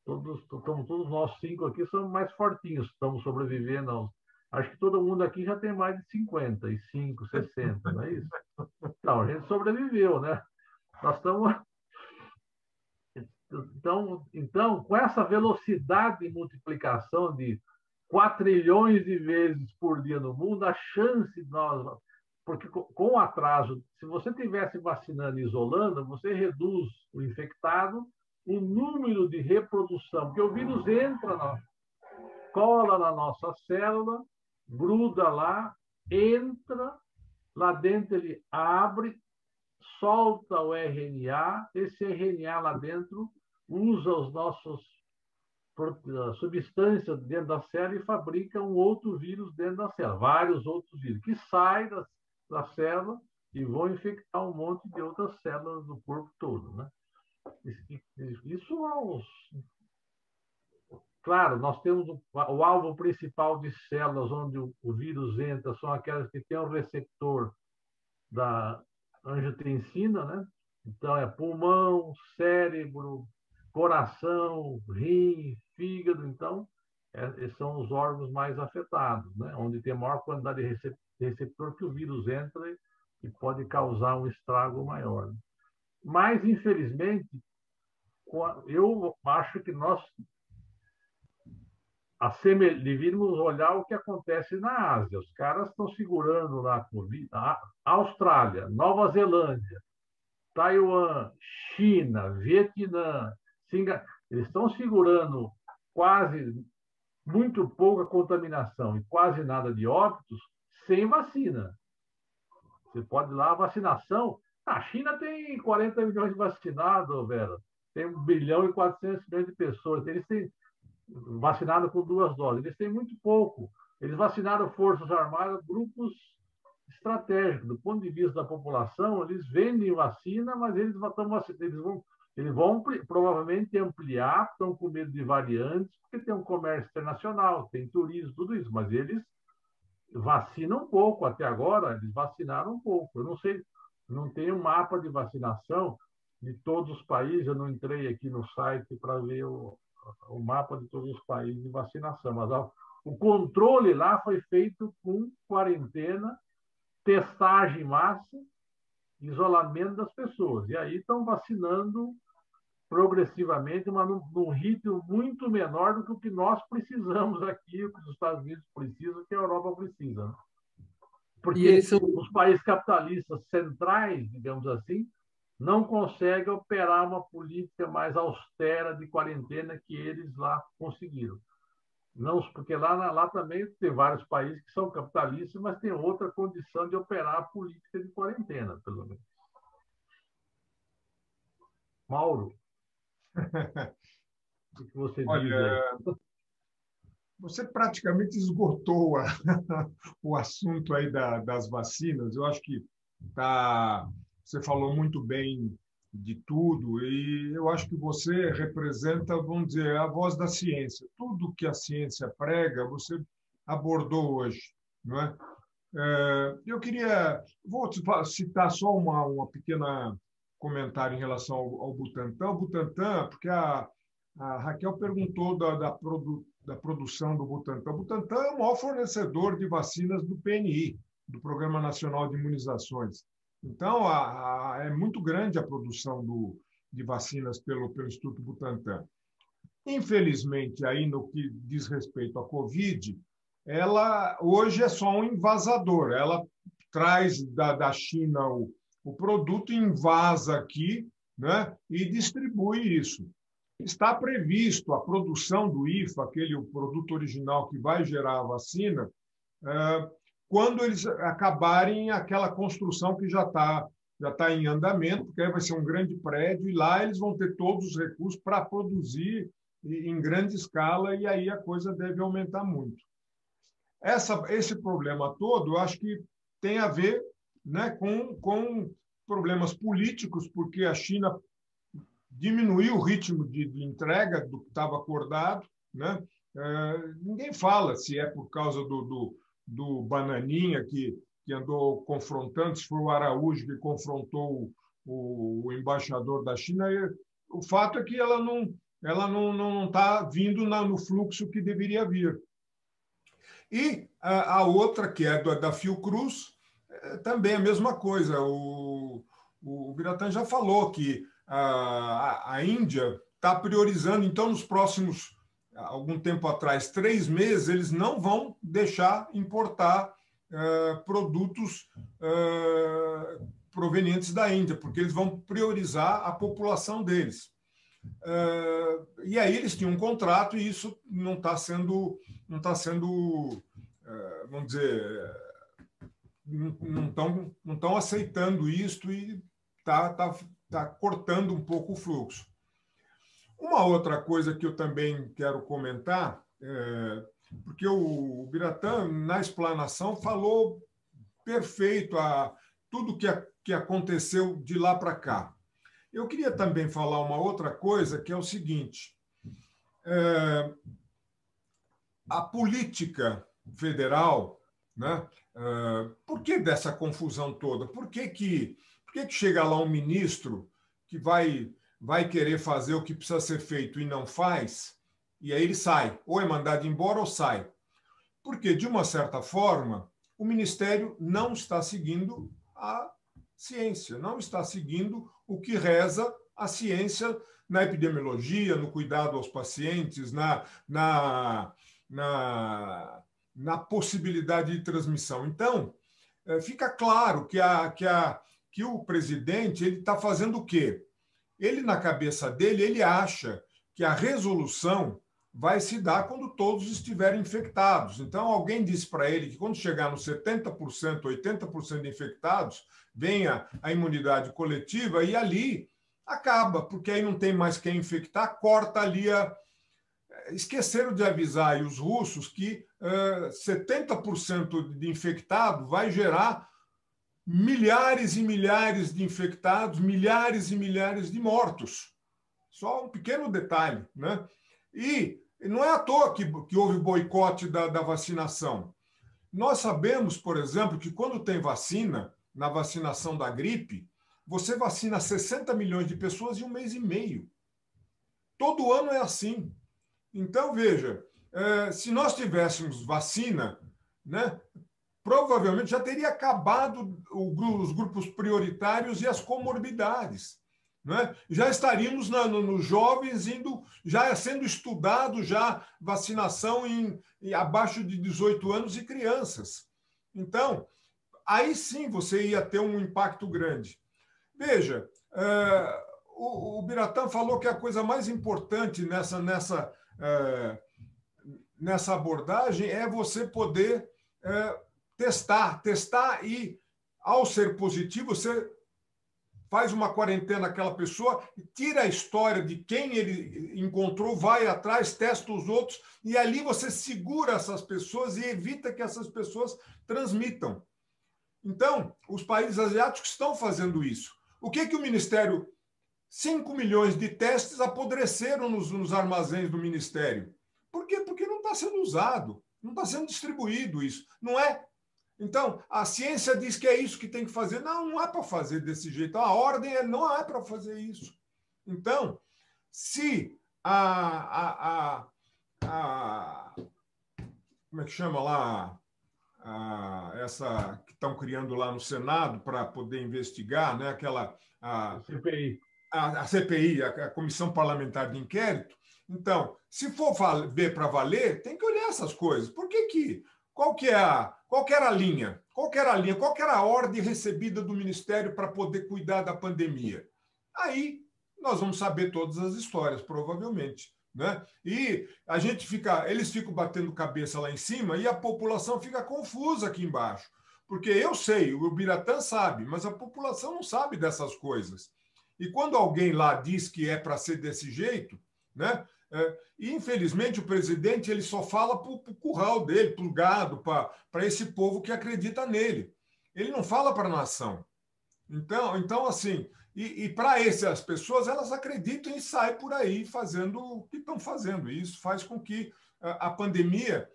Todos nós 5 aqui somos mais fortinhos, estamos sobrevivendo. Acho que todo mundo aqui já tem mais de 55, 60, não é isso? Então, a gente sobreviveu, né? Nós estamos. Então, com essa velocidade de multiplicação de 4 trilhões de vezes por dia no mundo, a chance de nós. Porque com o atraso, se você estivesse vacinando e isolando, você reduz o infectado, o número de reprodução, porque o vírus cola na nossa célula, gruda lá, entra, lá dentro ele abre, solta o RNA, esse RNA lá dentro usa os nossos substâncias dentro da célula e fabrica um outro vírus dentro da célula, vários outros vírus, que saem da célula e vão infectar um monte de outras células do corpo todo, né? Isso claro, nós temos o alvo principal de células onde o vírus entra, são aquelas que têm o receptor da angiotensina, né? Então, é pulmão, cérebro, coração, rim, fígado. Então, esses são os órgãos mais afetados, né? Onde tem maior quantidade de receptor que o vírus entra e pode causar um estrago maior, né? Mas, infelizmente, eu acho que nós devíamos olhar o que acontece na Ásia. Os caras estão segurando lá a Austrália, Nova Zelândia, Taiwan, China, Vietnã, Singapura. Eles estão segurando muito pouca contaminação e quase nada de óbitos sem vacina. Você pode ir lá, a vacinação. A China tem 40 milhões de vacinados, Vera. Tem 1 bilhão e 400 milhões de pessoas. Eles têm vacinado com 2 doses. Eles têm muito pouco. Eles vacinaram forças armadas, grupos estratégicos. Do ponto de vista da população, eles vendem vacina, mas eles vão provavelmente ampliar, estão com medo de variantes, porque tem um comércio internacional, tem turismo, tudo isso, mas eles vacinam pouco. Até agora, eles vacinaram pouco. Eu não sei, não tem um mapa de vacinação de todos os países, eu não entrei aqui no site para ver o mapa de todos os países de vacinação, mas o controle lá foi feito com quarentena, testagem em massa, isolamento das pessoas. E aí estão vacinando progressivamente, mas num ritmo muito menor do que o que nós precisamos aqui, o que os Estados Unidos precisam, o que a Europa precisa, né? Porque os países capitalistas centrais, digamos assim, não conseguem operar uma política mais austera de quarentena que eles lá conseguiram. Não, porque lá também tem vários países que são capitalistas, mas tem outra condição de operar a política de quarentena, pelo menos. Mauro, o que você diz aí? Você praticamente esgotou o assunto aí das vacinas. Eu acho que você falou muito bem de tudo e eu acho que você representa, vamos dizer, a voz da ciência. Tudo que a ciência prega, você abordou hoje, não é? Vou citar só uma pequena comentário em relação ao Butantan. O Butantan, porque A Raquel perguntou da produção do Butantan. O Butantan é o maior fornecedor de vacinas do PNI, do Programa Nacional de Imunizações. Então, é muito grande a produção de vacinas pelo Instituto Butantan. Infelizmente, aí no que diz respeito à Covid, ela hoje é só um invasador. Ela traz da China o produto, invasa aqui, né, e distribui isso. Está previsto a produção do IFA, o produto original que vai gerar a vacina, quando eles acabarem aquela construção que já está em andamento, porque aí vai ser um grande prédio, e lá eles vão ter todos os recursos para produzir em grande escala, e aí a coisa deve aumentar muito. Esse problema todo, eu acho que tem a ver, né, com problemas políticos, porque a China diminuiu o ritmo de entrega do que estava acordado, né? Ninguém fala se é por causa do Bananinha que andou confrontando, se foi o Araújo que confrontou o embaixador da China. O fato é que ela não está vindo no fluxo que deveria vir. E a outra, que é da Fiocruz, também a mesma coisa. O Biratã já falou que a Índia está priorizando, então, nos próximos, algum tempo atrás, 3 meses, eles não vão deixar importar produtos provenientes da Índia, porque eles vão priorizar a população deles. E aí eles tinham um contrato e isso não está sendo, vamos dizer, não estão aceitando isto e está cortando um pouco o fluxo. Uma outra coisa que eu também quero comentar, porque o Biratã, na explanação, falou perfeito tudo que aconteceu de lá para cá. Eu queria também falar uma outra coisa, que é o seguinte: a política federal, né? Por que dessa confusão toda? Por que chega lá um ministro que vai querer fazer o que precisa ser feito e não faz, e aí ele sai, ou é mandado embora ou sai? Porque, de uma certa forma, o Ministério não está seguindo a ciência, não está seguindo o que reza a ciência na epidemiologia, no cuidado aos pacientes, na possibilidade de transmissão. Então, fica claro que o presidente está fazendo o quê? Ele, na cabeça dele, ele acha que a resolução vai se dar quando todos estiverem infectados. Então, alguém disse para ele que quando chegar nos 70%, 80% de infectados, venha a imunidade coletiva e ali acaba, porque aí não tem mais quem infectar, corta ali Esqueceram de avisar aí os russos que 70% de infectado vai gerar milhares e milhares de infectados, milhares e milhares de mortos. Só um pequeno detalhe, né? E não é à toa que houve boicote da vacinação. Nós sabemos, por exemplo, que quando tem vacina, na vacinação da gripe, você vacina 60 milhões de pessoas em 1 mês e meio. Todo ano é assim. Então, veja, se nós tivéssemos vacina, né, provavelmente já teria acabado os grupos prioritários e as comorbidades. Né? Já estaríamos nos jovens já sendo estudado já vacinação em abaixo de 18 anos e crianças. Então, aí sim você ia ter um impacto grande. Veja, o Biratã falou que a coisa mais importante nessa abordagem é você poder testar e, ao ser positivo, você faz uma quarentena aquela pessoa, tira a história de quem ele encontrou, vai atrás, testa os outros, e ali você segura essas pessoas e evita que essas pessoas transmitam. Então, os países asiáticos estão fazendo isso. O que o Ministério... 5 milhões de testes apodreceram nos armazéns do Ministério. Por quê? Porque não está sendo usado, não está sendo distribuído isso. Não é? Então, a ciência diz que é isso que tem que fazer. Não é para fazer desse jeito. A ordem não é para fazer isso. Então, se como é que chama lá? Essa que estão criando lá no Senado para poder investigar, né? Aquela CPI. A CPI, a Comissão Parlamentar de Inquérito. Então, se for ver para valer, tem que olhar essas coisas. Por que qual que era a linha? Qual que era a linha? Qual que era a ordem recebida do Ministério para poder cuidar da pandemia? Aí nós vamos saber todas as histórias, provavelmente. Né? E eles ficam batendo cabeça lá em cima e a população fica confusa aqui embaixo. Porque eu sei, o Biratã sabe, mas a população não sabe dessas coisas. E quando alguém lá diz que é para ser desse jeito, né? E infelizmente o presidente ele só fala para o curral dele, para o gado, para esse povo que acredita nele. Ele não fala para a nação. Então assim, e para essas pessoas, elas acreditam e saem por aí fazendo o que estão fazendo. E isso faz com que a pandemia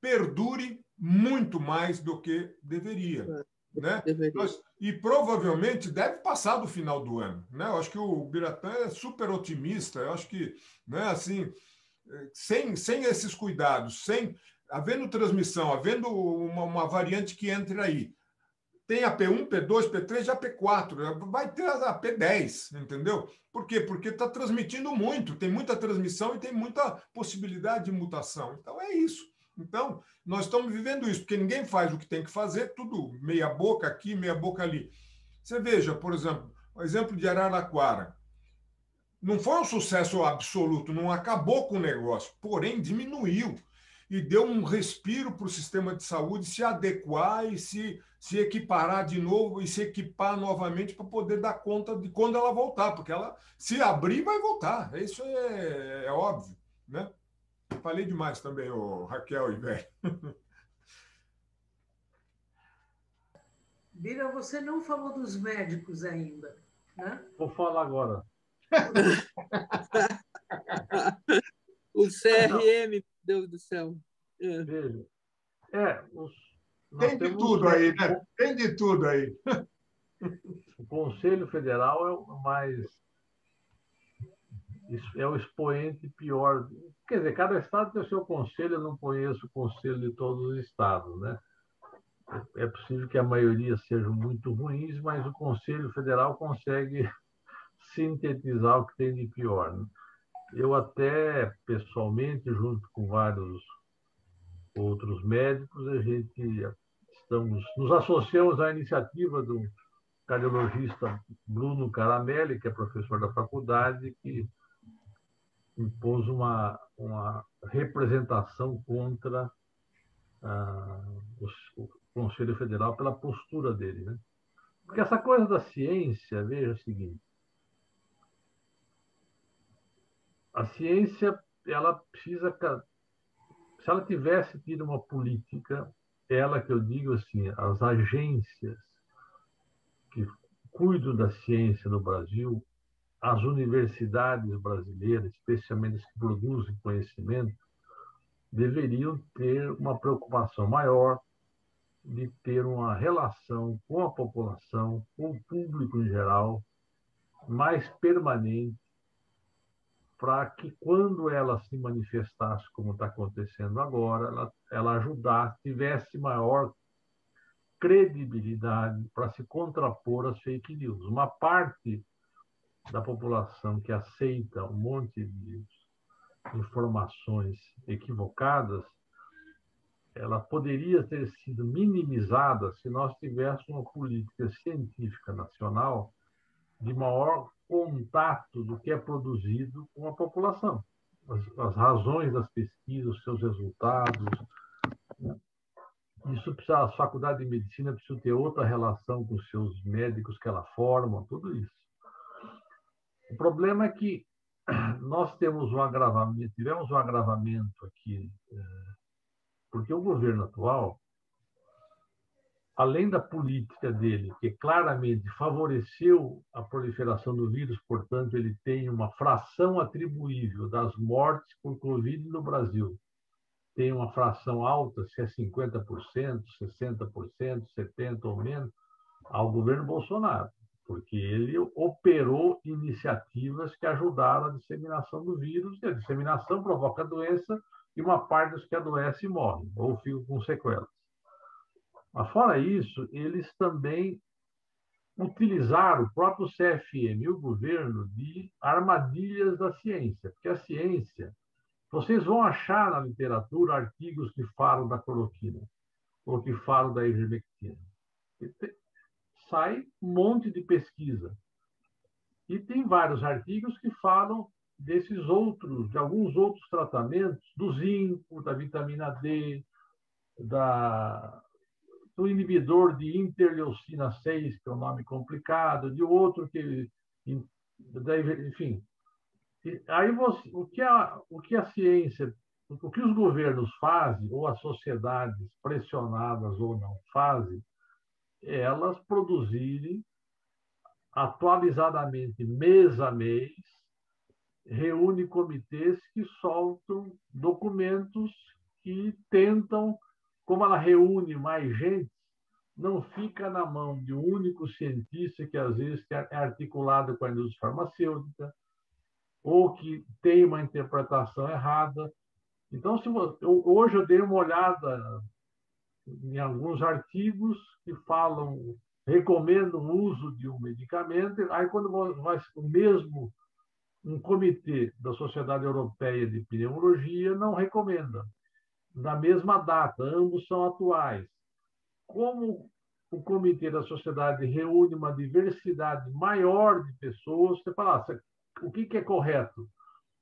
perdure muito mais do que deveria. Né? E provavelmente deve passar do final do ano. Né? Eu acho que o Biratã é super otimista. Eu acho que, né, assim, sem esses cuidados, havendo transmissão, havendo uma variante que entre aí, tem a P1, P2, P3 e a P4. Vai ter a P10, entendeu? Por quê? Porque está transmitindo muito, tem muita transmissão e tem muita possibilidade de mutação. Então, é isso. Então, nós estamos vivendo isso, porque ninguém faz o que tem que fazer, tudo meia boca aqui, meia boca ali. Você veja, por exemplo, o exemplo de Araraquara. Não foi um sucesso absoluto, não acabou com o negócio, porém diminuiu e deu um respiro para o sistema de saúde se adequar e se equiparar de novo e se equipar novamente para poder dar conta de quando ela voltar, porque ela, se abrir, vai voltar. Isso é óbvio. Né? Falei demais também, Raquel e Velho. Bira, você não falou dos médicos ainda, né? Vou falar agora. O CRM, meu Deus do céu. Veja, tem de tudo aí, né? Tem de tudo aí. O Conselho Federal é o mais... é o expoente pior. Quer dizer, cada estado tem o seu conselho, eu não conheço o conselho de todos os estados, né? É possível que a maioria sejam muito ruins, mas o Conselho Federal consegue sintetizar o que tem de pior. Né? Eu até, pessoalmente, junto com vários outros médicos, nos associamos à iniciativa do cardiologista Bruno Caramelli, que é professor da faculdade, que impôs uma representação contra o Conselho Federal pela postura dele. Né? Porque essa coisa da ciência, veja o seguinte, a ciência, ela precisa, se ela tivesse tido uma política, ela que eu digo assim, as agências que cuidam da ciência no Brasil, as universidades brasileiras, especialmente as que produzem conhecimento, deveriam ter uma preocupação maior de ter uma relação com a população, com o público em geral, mais permanente, para que, quando ela se manifestasse, como está acontecendo agora, ela ajudasse, tivesse maior credibilidade para se contrapor às fake news. Uma parte da população que aceita um monte de informações equivocadas, ela poderia ter sido minimizada se nós tivéssemos uma política científica nacional de maior contato do que é produzido com a população. As razões das pesquisas, os seus resultados. Né? Isso precisa, a faculdade de medicina precisa ter outra relação com os seus médicos que ela forma, tudo isso. O problema é que nós tivemos um agravamento aqui, porque o governo atual, além da política dele, que claramente favoreceu a proliferação do vírus, portanto, ele tem uma fração atribuível das mortes por Covid no Brasil. Tem uma fração alta, se é 50%, 60%, 70% ou menos, ao governo Bolsonaro. porque ele operou iniciativas que ajudaram a disseminação do vírus, e a disseminação provoca a doença, e uma parte dos que adoecem morrem, ou ficam com sequelas. Mas, fora isso, eles também utilizaram o próprio CFM e o governo de armadilhas da ciência, porque a ciência, vocês vão achar na literatura artigos que falam da cloroquina, ou que falam da ivermectina. Sai um monte de pesquisa. E tem vários artigos que falam desses outros, de alguns outros tratamentos, do zinco, da vitamina D, do inibidor de interleucina 6, que é um nome complicado, de outro que... Enfim. Aí o que a ciência, o que os governos fazem, ou as sociedades pressionadas ou não fazem, é elas produzirem atualizadamente, mês a mês, reúne comitês que soltam documentos que tentam, como ela reúne mais gente, não fica na mão de um único cientista que, às vezes, é articulado com a indústria farmacêutica, ou que tem uma interpretação errada. Então, hoje eu dei uma olhada em alguns artigos que recomendam o uso de um medicamento, aí quando vai um comitê da Sociedade Europeia de Pneumologia não recomenda, na mesma data, ambos são atuais. Como o comitê da sociedade reúne uma diversidade maior de pessoas, você fala, o que é correto?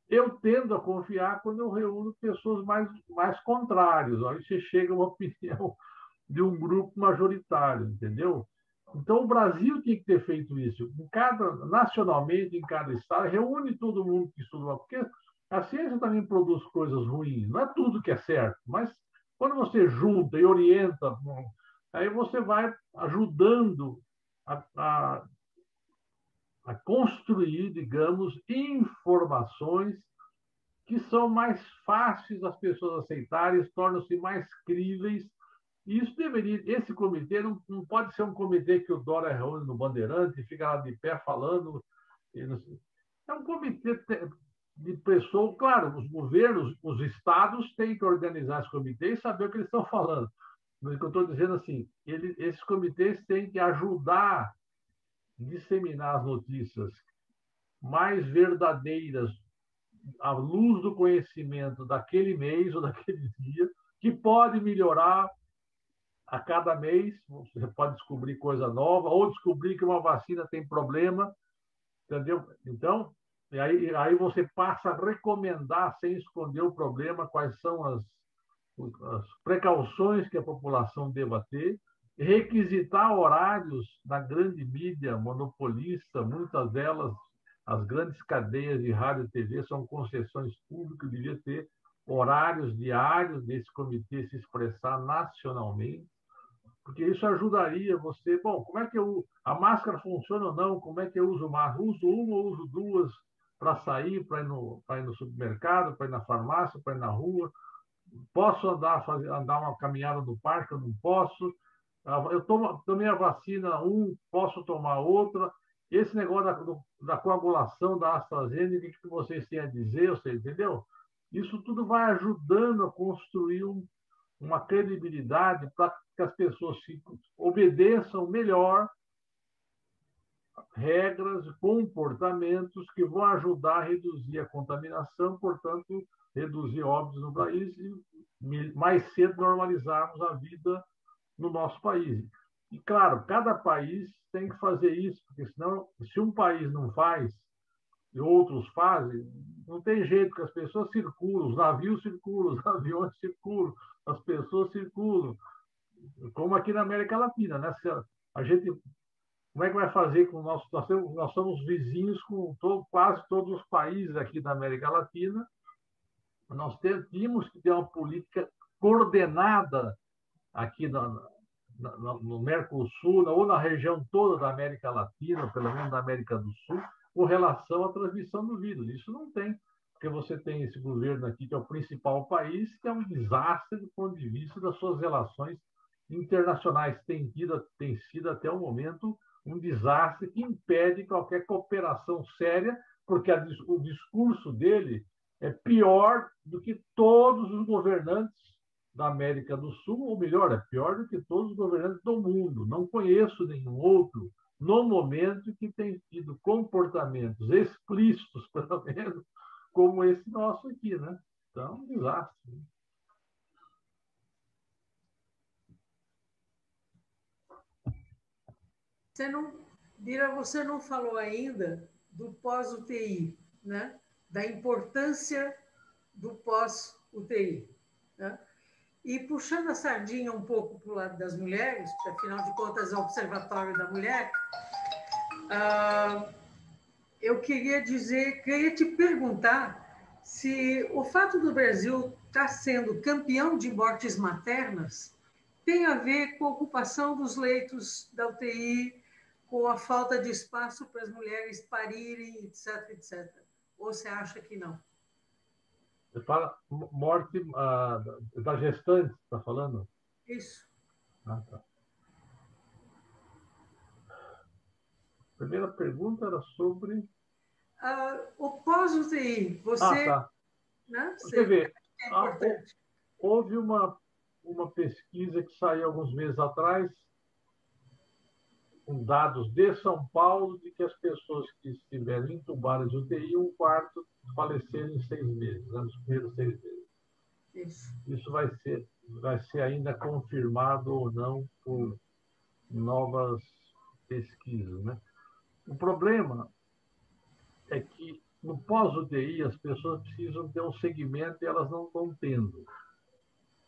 Eu tendo a confiar quando eu reúno pessoas mais contrárias. Aí você chega a uma opinião de um grupo majoritário, entendeu? Então, o Brasil tinha que ter feito isso. Nacionalmente, em cada estado, reúne todo mundo que estuda, porque a ciência também produz coisas ruins. Não é tudo que é certo, mas quando você junta e orienta, aí você vai ajudando a construir, digamos, informações que são mais fáceis das pessoas aceitarem, tornam-se mais críveis. E esse comitê não pode ser um comitê que o Dória reúne no Bandeirante e fica lá de pé falando. É um comitê de pessoas, claro, os governos, os estados têm que organizar esse comitê e saber o que eles estão falando. Mas o que eu estou dizendo assim, esses comitês têm que ajudar a disseminar as notícias mais verdadeiras à luz do conhecimento daquele mês ou daquele dia, que pode melhorar a cada mês. Você pode descobrir coisa nova ou descobrir que uma vacina tem problema, entendeu? Então, aí você passa a recomendar, sem esconder o problema, quais são as precauções que a população deva ter, requisitar horários da grande mídia monopolista, muitas delas, as grandes cadeias de rádio e TV são concessões públicas, devia ter horários diários desse comitê se expressar nacionalmente, porque isso ajudaria você. Bom, como é que a máscara funciona ou não? Como é que eu uso máscara? Uso uma ou uso duas para sair, para ir no supermercado, para ir na farmácia, para ir na rua? Posso andar uma caminhada no parque? Eu não posso. Eu tomei a vacina, posso tomar outra. Esse negócio da coagulação da AstraZeneca, o que vocês têm a dizer, você entendeu? Isso tudo vai ajudando a construir uma credibilidade para que as pessoas obedeçam melhor regras, comportamentos que vão ajudar a reduzir a contaminação, portanto, reduzir óbitos no país e mais cedo normalizarmos a vida no nosso país. E, claro, cada país tem que fazer isso, porque senão, se um país não faz e outros fazem, não tem jeito, que as pessoas circulam, os navios circulam, os aviões circulam, as pessoas circulam, como aqui na América Latina, né? A gente, como é que vai fazer com nós somos vizinhos com quase todos os países aqui da América Latina, nós tínhamos que ter uma política coordenada aqui no Mercosul, ou na região toda da América Latina, pelo menos da América do Sul, com relação à transmissão do vírus. Isso não tem, porque você tem esse governo aqui, que é o principal país, que é um desastre do ponto de vista das suas relações internacionais. Tem sido, até o momento, um desastre que impede qualquer cooperação séria, porque o discurso dele é pior do que todos os governantes da América do Sul, ou melhor, é pior do que todos os governantes do mundo. Não conheço nenhum outro, no momento, que tem tido comportamentos explícitos, pelo menos, como esse nosso aqui, né? Então, um desastre. Você não falou ainda do pós-UTI, né? Da importância do pós-UTI. Né? E puxando a sardinha um pouco para o lado das mulheres, porque, afinal de contas, é o Observatório da Mulher, eu queria te perguntar se o fato do Brasil estar sendo campeão de mortes maternas tem a ver com a ocupação dos leitos da UTI, com a falta de espaço para as mulheres parirem, etc, etc. Ou você acha que não? Você fala morte da gestante, está falando? Isso. Ah, tá. A primeira pergunta era sobre... o pós-UTI. Você, tá. Né? Você vê, é importante. houve uma pesquisa que saiu alguns meses atrás, com dados de São Paulo, de que as pessoas que estiveram entubadas de UTI, um quarto faleceram em 6 meses, nos primeiros 6 meses. Isso vai ser ainda confirmado ou não por novas pesquisas, né? O problema é que no pós-UTI as pessoas precisam ter um segmento e elas não estão tendo.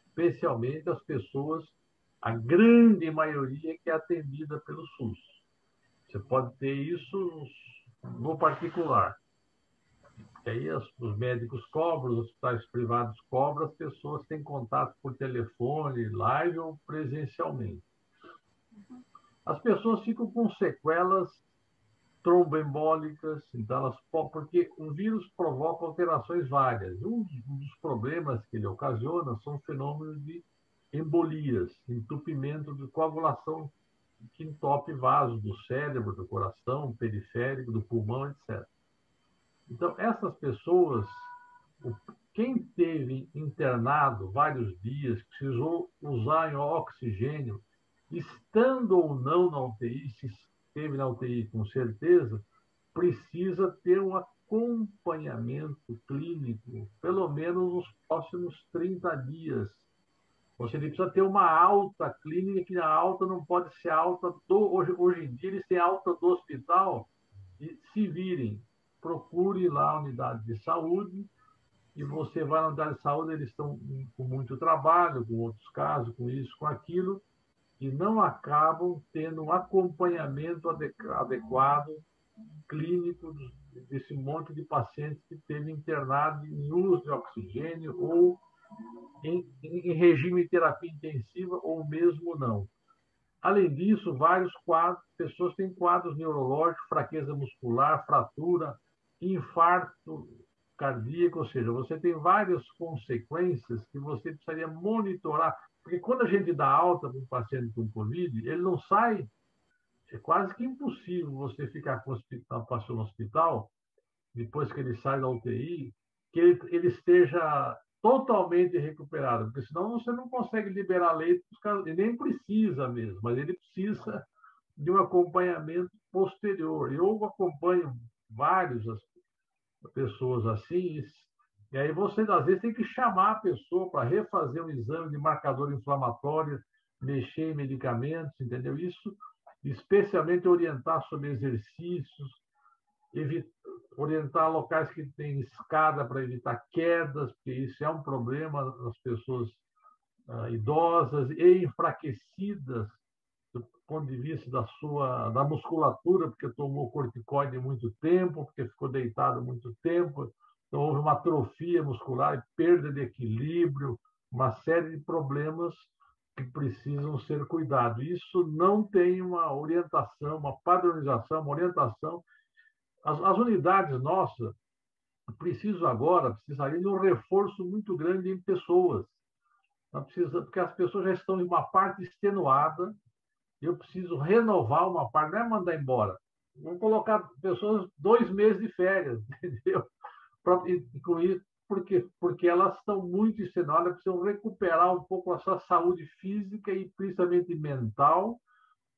Especialmente as pessoas, a grande maioria que é atendida pelo SUS. Você pode ter isso no particular. E aí os médicos cobram, os hospitais privados cobram, as pessoas têm contato por telefone, live ou presencialmente. As pessoas ficam com sequelas tromboembólicas, então porque o vírus provoca alterações várias. Um dos problemas que ele ocasiona são fenômenos de embolias, entupimento de coagulação que entope vasos do cérebro, do coração, periférico, do pulmão, etc. Então, essas pessoas, quem teve internado vários dias, precisou usar oxigênio, estando ou não na UTI, se esteve na UTI com certeza, precisa ter um acompanhamento clínico, pelo menos nos próximos 30 dias. Você precisa ter uma alta clínica, que a alta não pode ser alta hoje em dia eles têm alta do hospital, e se virem, procure lá a unidade de saúde, e você vai na unidade de saúde, eles estão com muito trabalho, com outros casos, com isso, com aquilo, e não acabam tendo um acompanhamento adequado clínico desse monte de pacientes que teve internado em uso de oxigênio ou em regime de terapia intensiva ou mesmo não. Além disso, vários quadros, pessoas têm quadros neurológicos, fraqueza muscular, fratura, infarto cardíaco, ou seja, você tem várias consequências que você precisaria monitorar, porque quando a gente dá alta para um paciente com Covid, ele não sai, é quase que impossível você ficar com o paciente no hospital, depois que ele sai da UTI, que ele esteja totalmente recuperado, porque senão você não consegue liberar leite, e nem precisa mesmo, mas ele precisa de um acompanhamento posterior. Eu acompanho várias pessoas assim, e aí você, às vezes, tem que chamar a pessoa para refazer um exame de marcador inflamatório, mexer em medicamentos, entendeu? Isso, especialmente orientar sobre exercícios, orientar locais que tem escada para evitar quedas, porque isso é um problema nas pessoas idosas e enfraquecidas do ponto de vista da musculatura, porque tomou corticoide muito tempo, porque ficou deitado muito tempo, então houve uma atrofia muscular, perda de equilíbrio, uma série de problemas que precisam ser cuidados. Isso não tem uma orientação, uma padronização, uma orientação. As unidades nossas precisariam de um reforço muito grande em pessoas. Porque as pessoas já estão em uma parte extenuada, eu preciso renovar uma parte, não é mandar embora. Vamos colocar pessoas 2 meses de férias, entendeu? E com isso, porque elas estão muito extenuadas, precisam recuperar um pouco a sua saúde física e principalmente mental,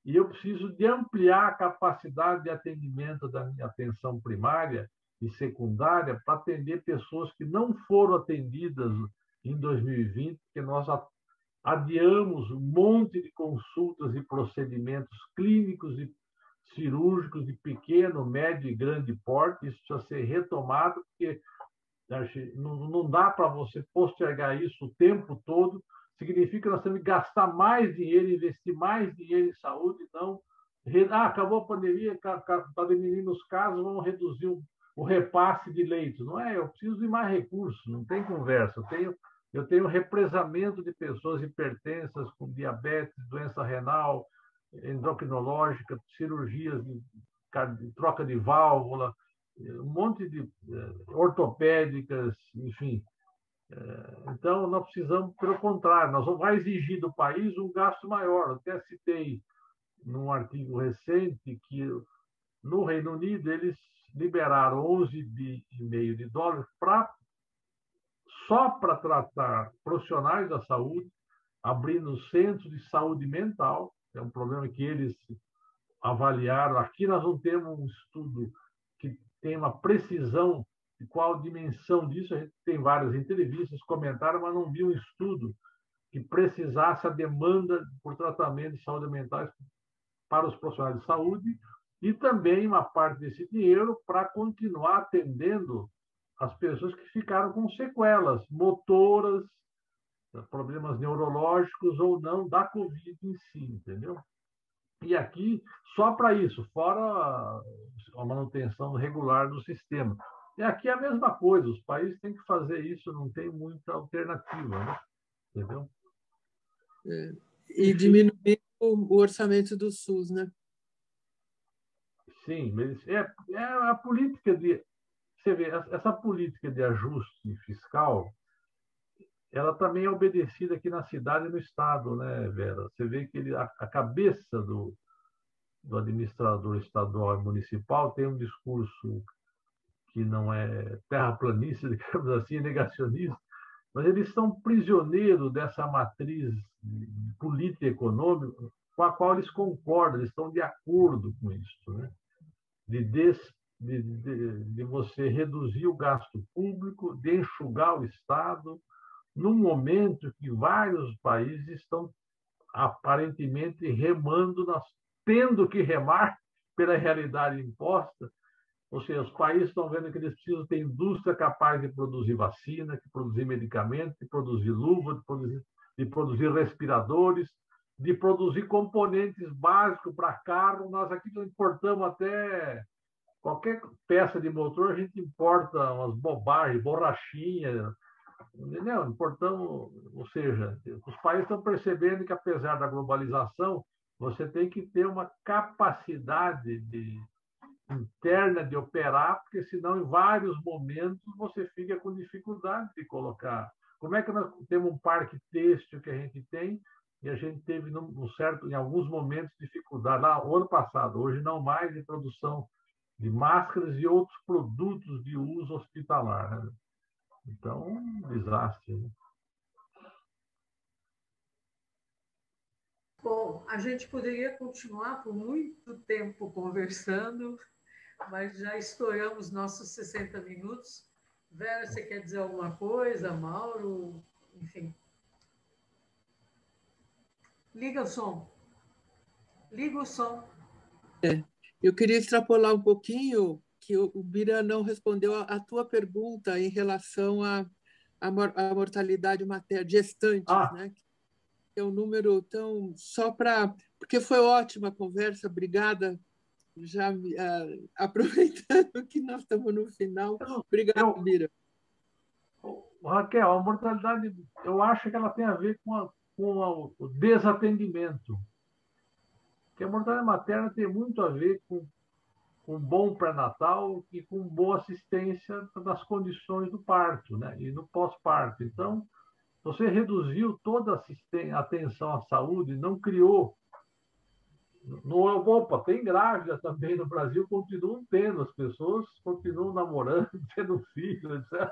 e eu preciso de ampliar a capacidade de atendimento da minha atenção primária e secundária para atender pessoas que não foram atendidas em 2020, porque nós adiamos um monte de consultas e procedimentos clínicos e cirúrgicos de pequeno, médio e grande porte. Isso precisa ser retomado, porque não dá para você postergar isso o tempo todo. Significa que nós temos que gastar mais dinheiro, investir mais dinheiro em saúde, não. Acabou a pandemia, está diminuindo os casos, vamos reduzir o repasse de leitos. Não é, eu preciso de mais recursos, não tem conversa. Eu tenho represamento de pessoas hipertensas, com diabetes, doença renal, endocrinológica, cirurgias de troca de válvula, um monte de ortopédicas, enfim. Então, nós precisamos, pelo contrário, nós vamos exigir do país um gasto maior. Eu até citei num artigo recente que no Reino Unido eles liberaram 11,5 de dólares só para tratar profissionais da saúde, abrindo centros de saúde mental. É um problema que eles avaliaram. Aqui nós não temos um estudo que tem uma precisão de qual a dimensão disso. A gente tem várias entrevistas, comentários, mas não vi um estudo que precisasse a demanda por tratamento de saúde mental para os profissionais de saúde, e também uma parte desse dinheiro para continuar atendendo as pessoas que ficaram com sequelas motoras, problemas neurológicos ou não da Covid em si, entendeu? E aqui, só para isso, fora a manutenção regular do sistema. E aqui é a mesma coisa, os países têm que fazer isso, não tem muita alternativa, né? Entendeu? E diminuir o orçamento do SUS, né? Sim, mas é a política de... Você vê, essa política de ajuste fiscal, ela também é obedecida aqui na cidade e no estado, né, Vera? Você vê que a cabeça do administrador estadual e municipal tem um discurso que não é terraplanista, digamos assim, negacionista, mas eles são prisioneiros dessa matriz política e econômica com a qual eles concordam, eles estão de acordo com isso, né? De você reduzir o gasto público, de enxugar o Estado, num momento que vários países estão aparentemente remando, tendo que remar pela realidade imposta. Ou seja, os países estão vendo que eles precisam ter indústria capaz de produzir vacina, de produzir medicamentos, de produzir luva, de produzir respiradores, de produzir componentes básicos para carro. Nós aqui importamos até qualquer peça de motor, a gente importa umas bobagens, borrachinha, entendeu? Importamos, ou seja, os países estão percebendo que, apesar da globalização, você tem que ter uma capacidade interna de operar, porque senão, em vários momentos, você fica com dificuldade de colocar. Como é que nós temos um parque têxtil que a gente tem, e a gente teve, em alguns momentos, dificuldade, lá, o ano passado, hoje não mais, de produção de máscaras e outros produtos de uso hospitalar, né? Então, um desastre, né? Bom, a gente poderia continuar por muito tempo conversando, mas já estouramos nossos 60 minutos. Vera, você quer dizer alguma coisa? Mauro? Enfim. Liga o som. Liga o som. Eu queria extrapolar um pouquinho, que o Bira não respondeu a tua pergunta em relação à mortalidade materna, gestantes, né? Que é um número tão... Só para... Porque foi ótima a conversa, obrigada. Já aproveitando que nós estamos no final. Obrigada, Bira. Raquel, a mortalidade, eu acho que ela tem a ver com o desatendimento. Porque a mortalidade materna tem muito a ver com bom pré-natal e com boa assistência das condições do parto, né? E no pós-parto. Então, você reduziu toda a atenção à saúde, não criou Opa, tem grávida também no Brasil, continuam tendo, as pessoas continuam namorando, tendo filhos, etc.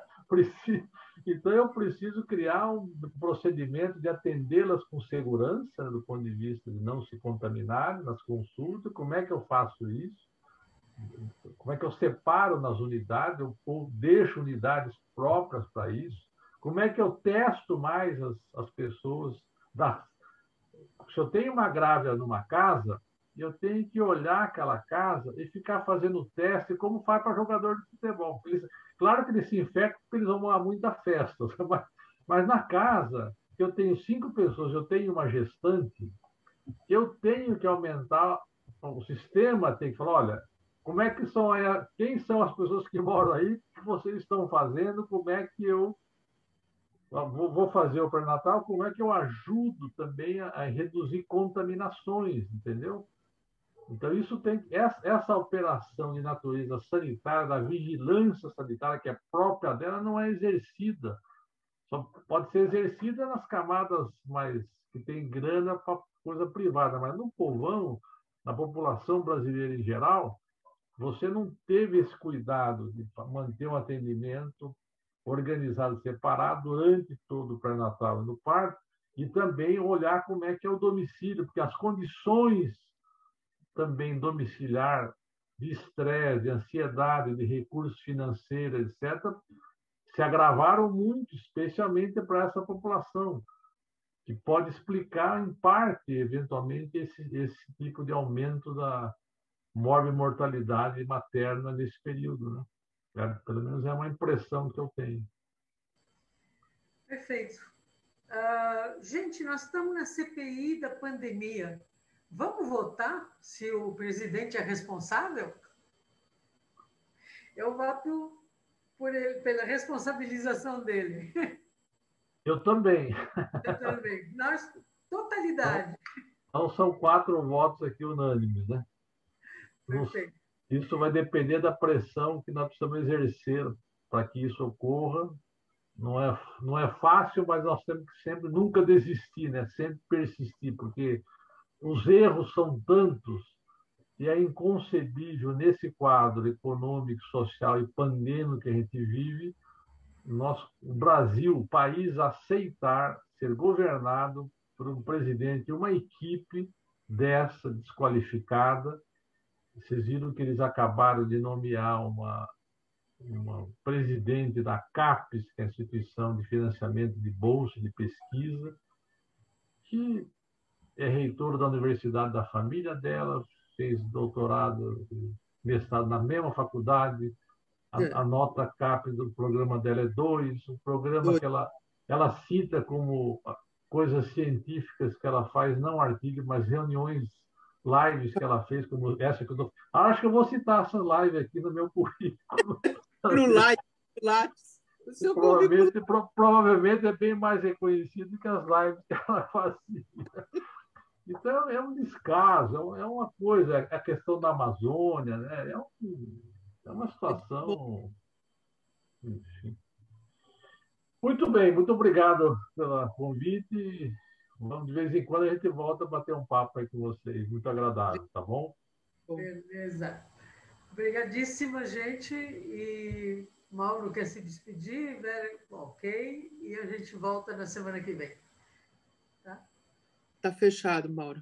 Então, eu preciso criar um procedimento de atendê-las com segurança, do ponto de vista de não se contaminarem nas consultas. Como é que eu faço isso? Como é que eu separo nas unidades? Eu deixo unidades próprias para isso? Como é que eu testo mais as pessoas? Se eu tenho uma grávida numa casa, eu tenho que olhar aquela casa e ficar fazendo teste como faz para jogador de futebol. Claro que eles se infectam porque eles vão a muita festa, mas na casa, eu tenho 5 pessoas, eu tenho uma gestante, eu tenho que aumentar, o sistema tem que falar, olha, como é que são, quem são as pessoas que moram aí, o que vocês estão fazendo, como é que eu vou fazer o pré-natal, como é que eu ajudo também a reduzir contaminações, entendeu? Então, essa operação de natureza sanitária, da vigilância sanitária, que é própria dela, não é exercida. Só pode ser exercida nas camadas mais que tem grana para coisa privada, mas no povão, na população brasileira em geral, você não teve esse cuidado de manter um atendimento organizado, separado durante todo o pré-natal e no parto, e também olhar como é que é o domicílio, porque as condições também domiciliar de estresse, de ansiedade, de recursos financeiros, etc., se agravaram muito, especialmente para essa população, que pode explicar, em parte, eventualmente, esse tipo de aumento da morbimortalidade materna nesse período, né? Pelo menos é uma impressão que eu tenho. Perfeito. Gente, nós estamos na CPI da pandemia. Vamos votar se o presidente é responsável? Eu voto pela responsabilização dele. Eu também. Eu também. Nós, totalidade. Então, são 4 votos aqui unânimes, né? Perfeito. Isso vai depender da pressão que nós precisamos exercer para que isso ocorra. Não é fácil, mas nós temos que sempre nunca desistir, né? Sempre persistir, porque os erros são tantos e é inconcebível nesse quadro econômico, social e pandêmico que a gente vive, o Brasil, o país, aceitar ser governado por um presidente e uma equipe dessa desqualificada. Vocês viram que eles acabaram de nomear uma presidente da CAPES, que é a Instituição de Financiamento de Bolsa de Pesquisa, que é reitor da Universidade da família dela, fez doutorado, mestrado na mesma faculdade, a nota CAPES do programa dela é 2, o programa que ela cita como coisas científicas que ela faz, não artigos, mas reuniões, lives que ela fez, como essa que eu estou... Acho que eu vou citar essa live aqui no meu currículo. No Lattes. Provavelmente é bem mais reconhecido que as lives que ela fazia. Então, é um descaso, é uma coisa, é a questão da Amazônia, né? É uma situação... Enfim. Muito bem, muito obrigado pelo convite. De vez em quando a gente volta a bater um papo aí com vocês. Muito agradável, tá bom? Beleza. Obrigadíssima, gente. E Mauro quer se despedir? Ok. E a gente volta na semana que vem. Tá fechado, Mauro.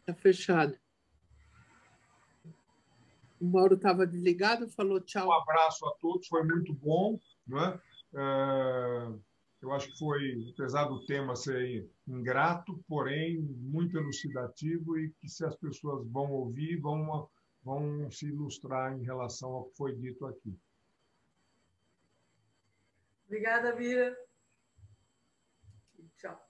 Tá fechado. O Mauro estava desligado, falou tchau. Um abraço a todos, foi muito bom, né? Eu acho que foi, apesar do tema ser ingrato, porém muito elucidativo e que se as pessoas vão ouvir, vão se ilustrar em relação ao que foi dito aqui. Obrigada, Bia. Tchau.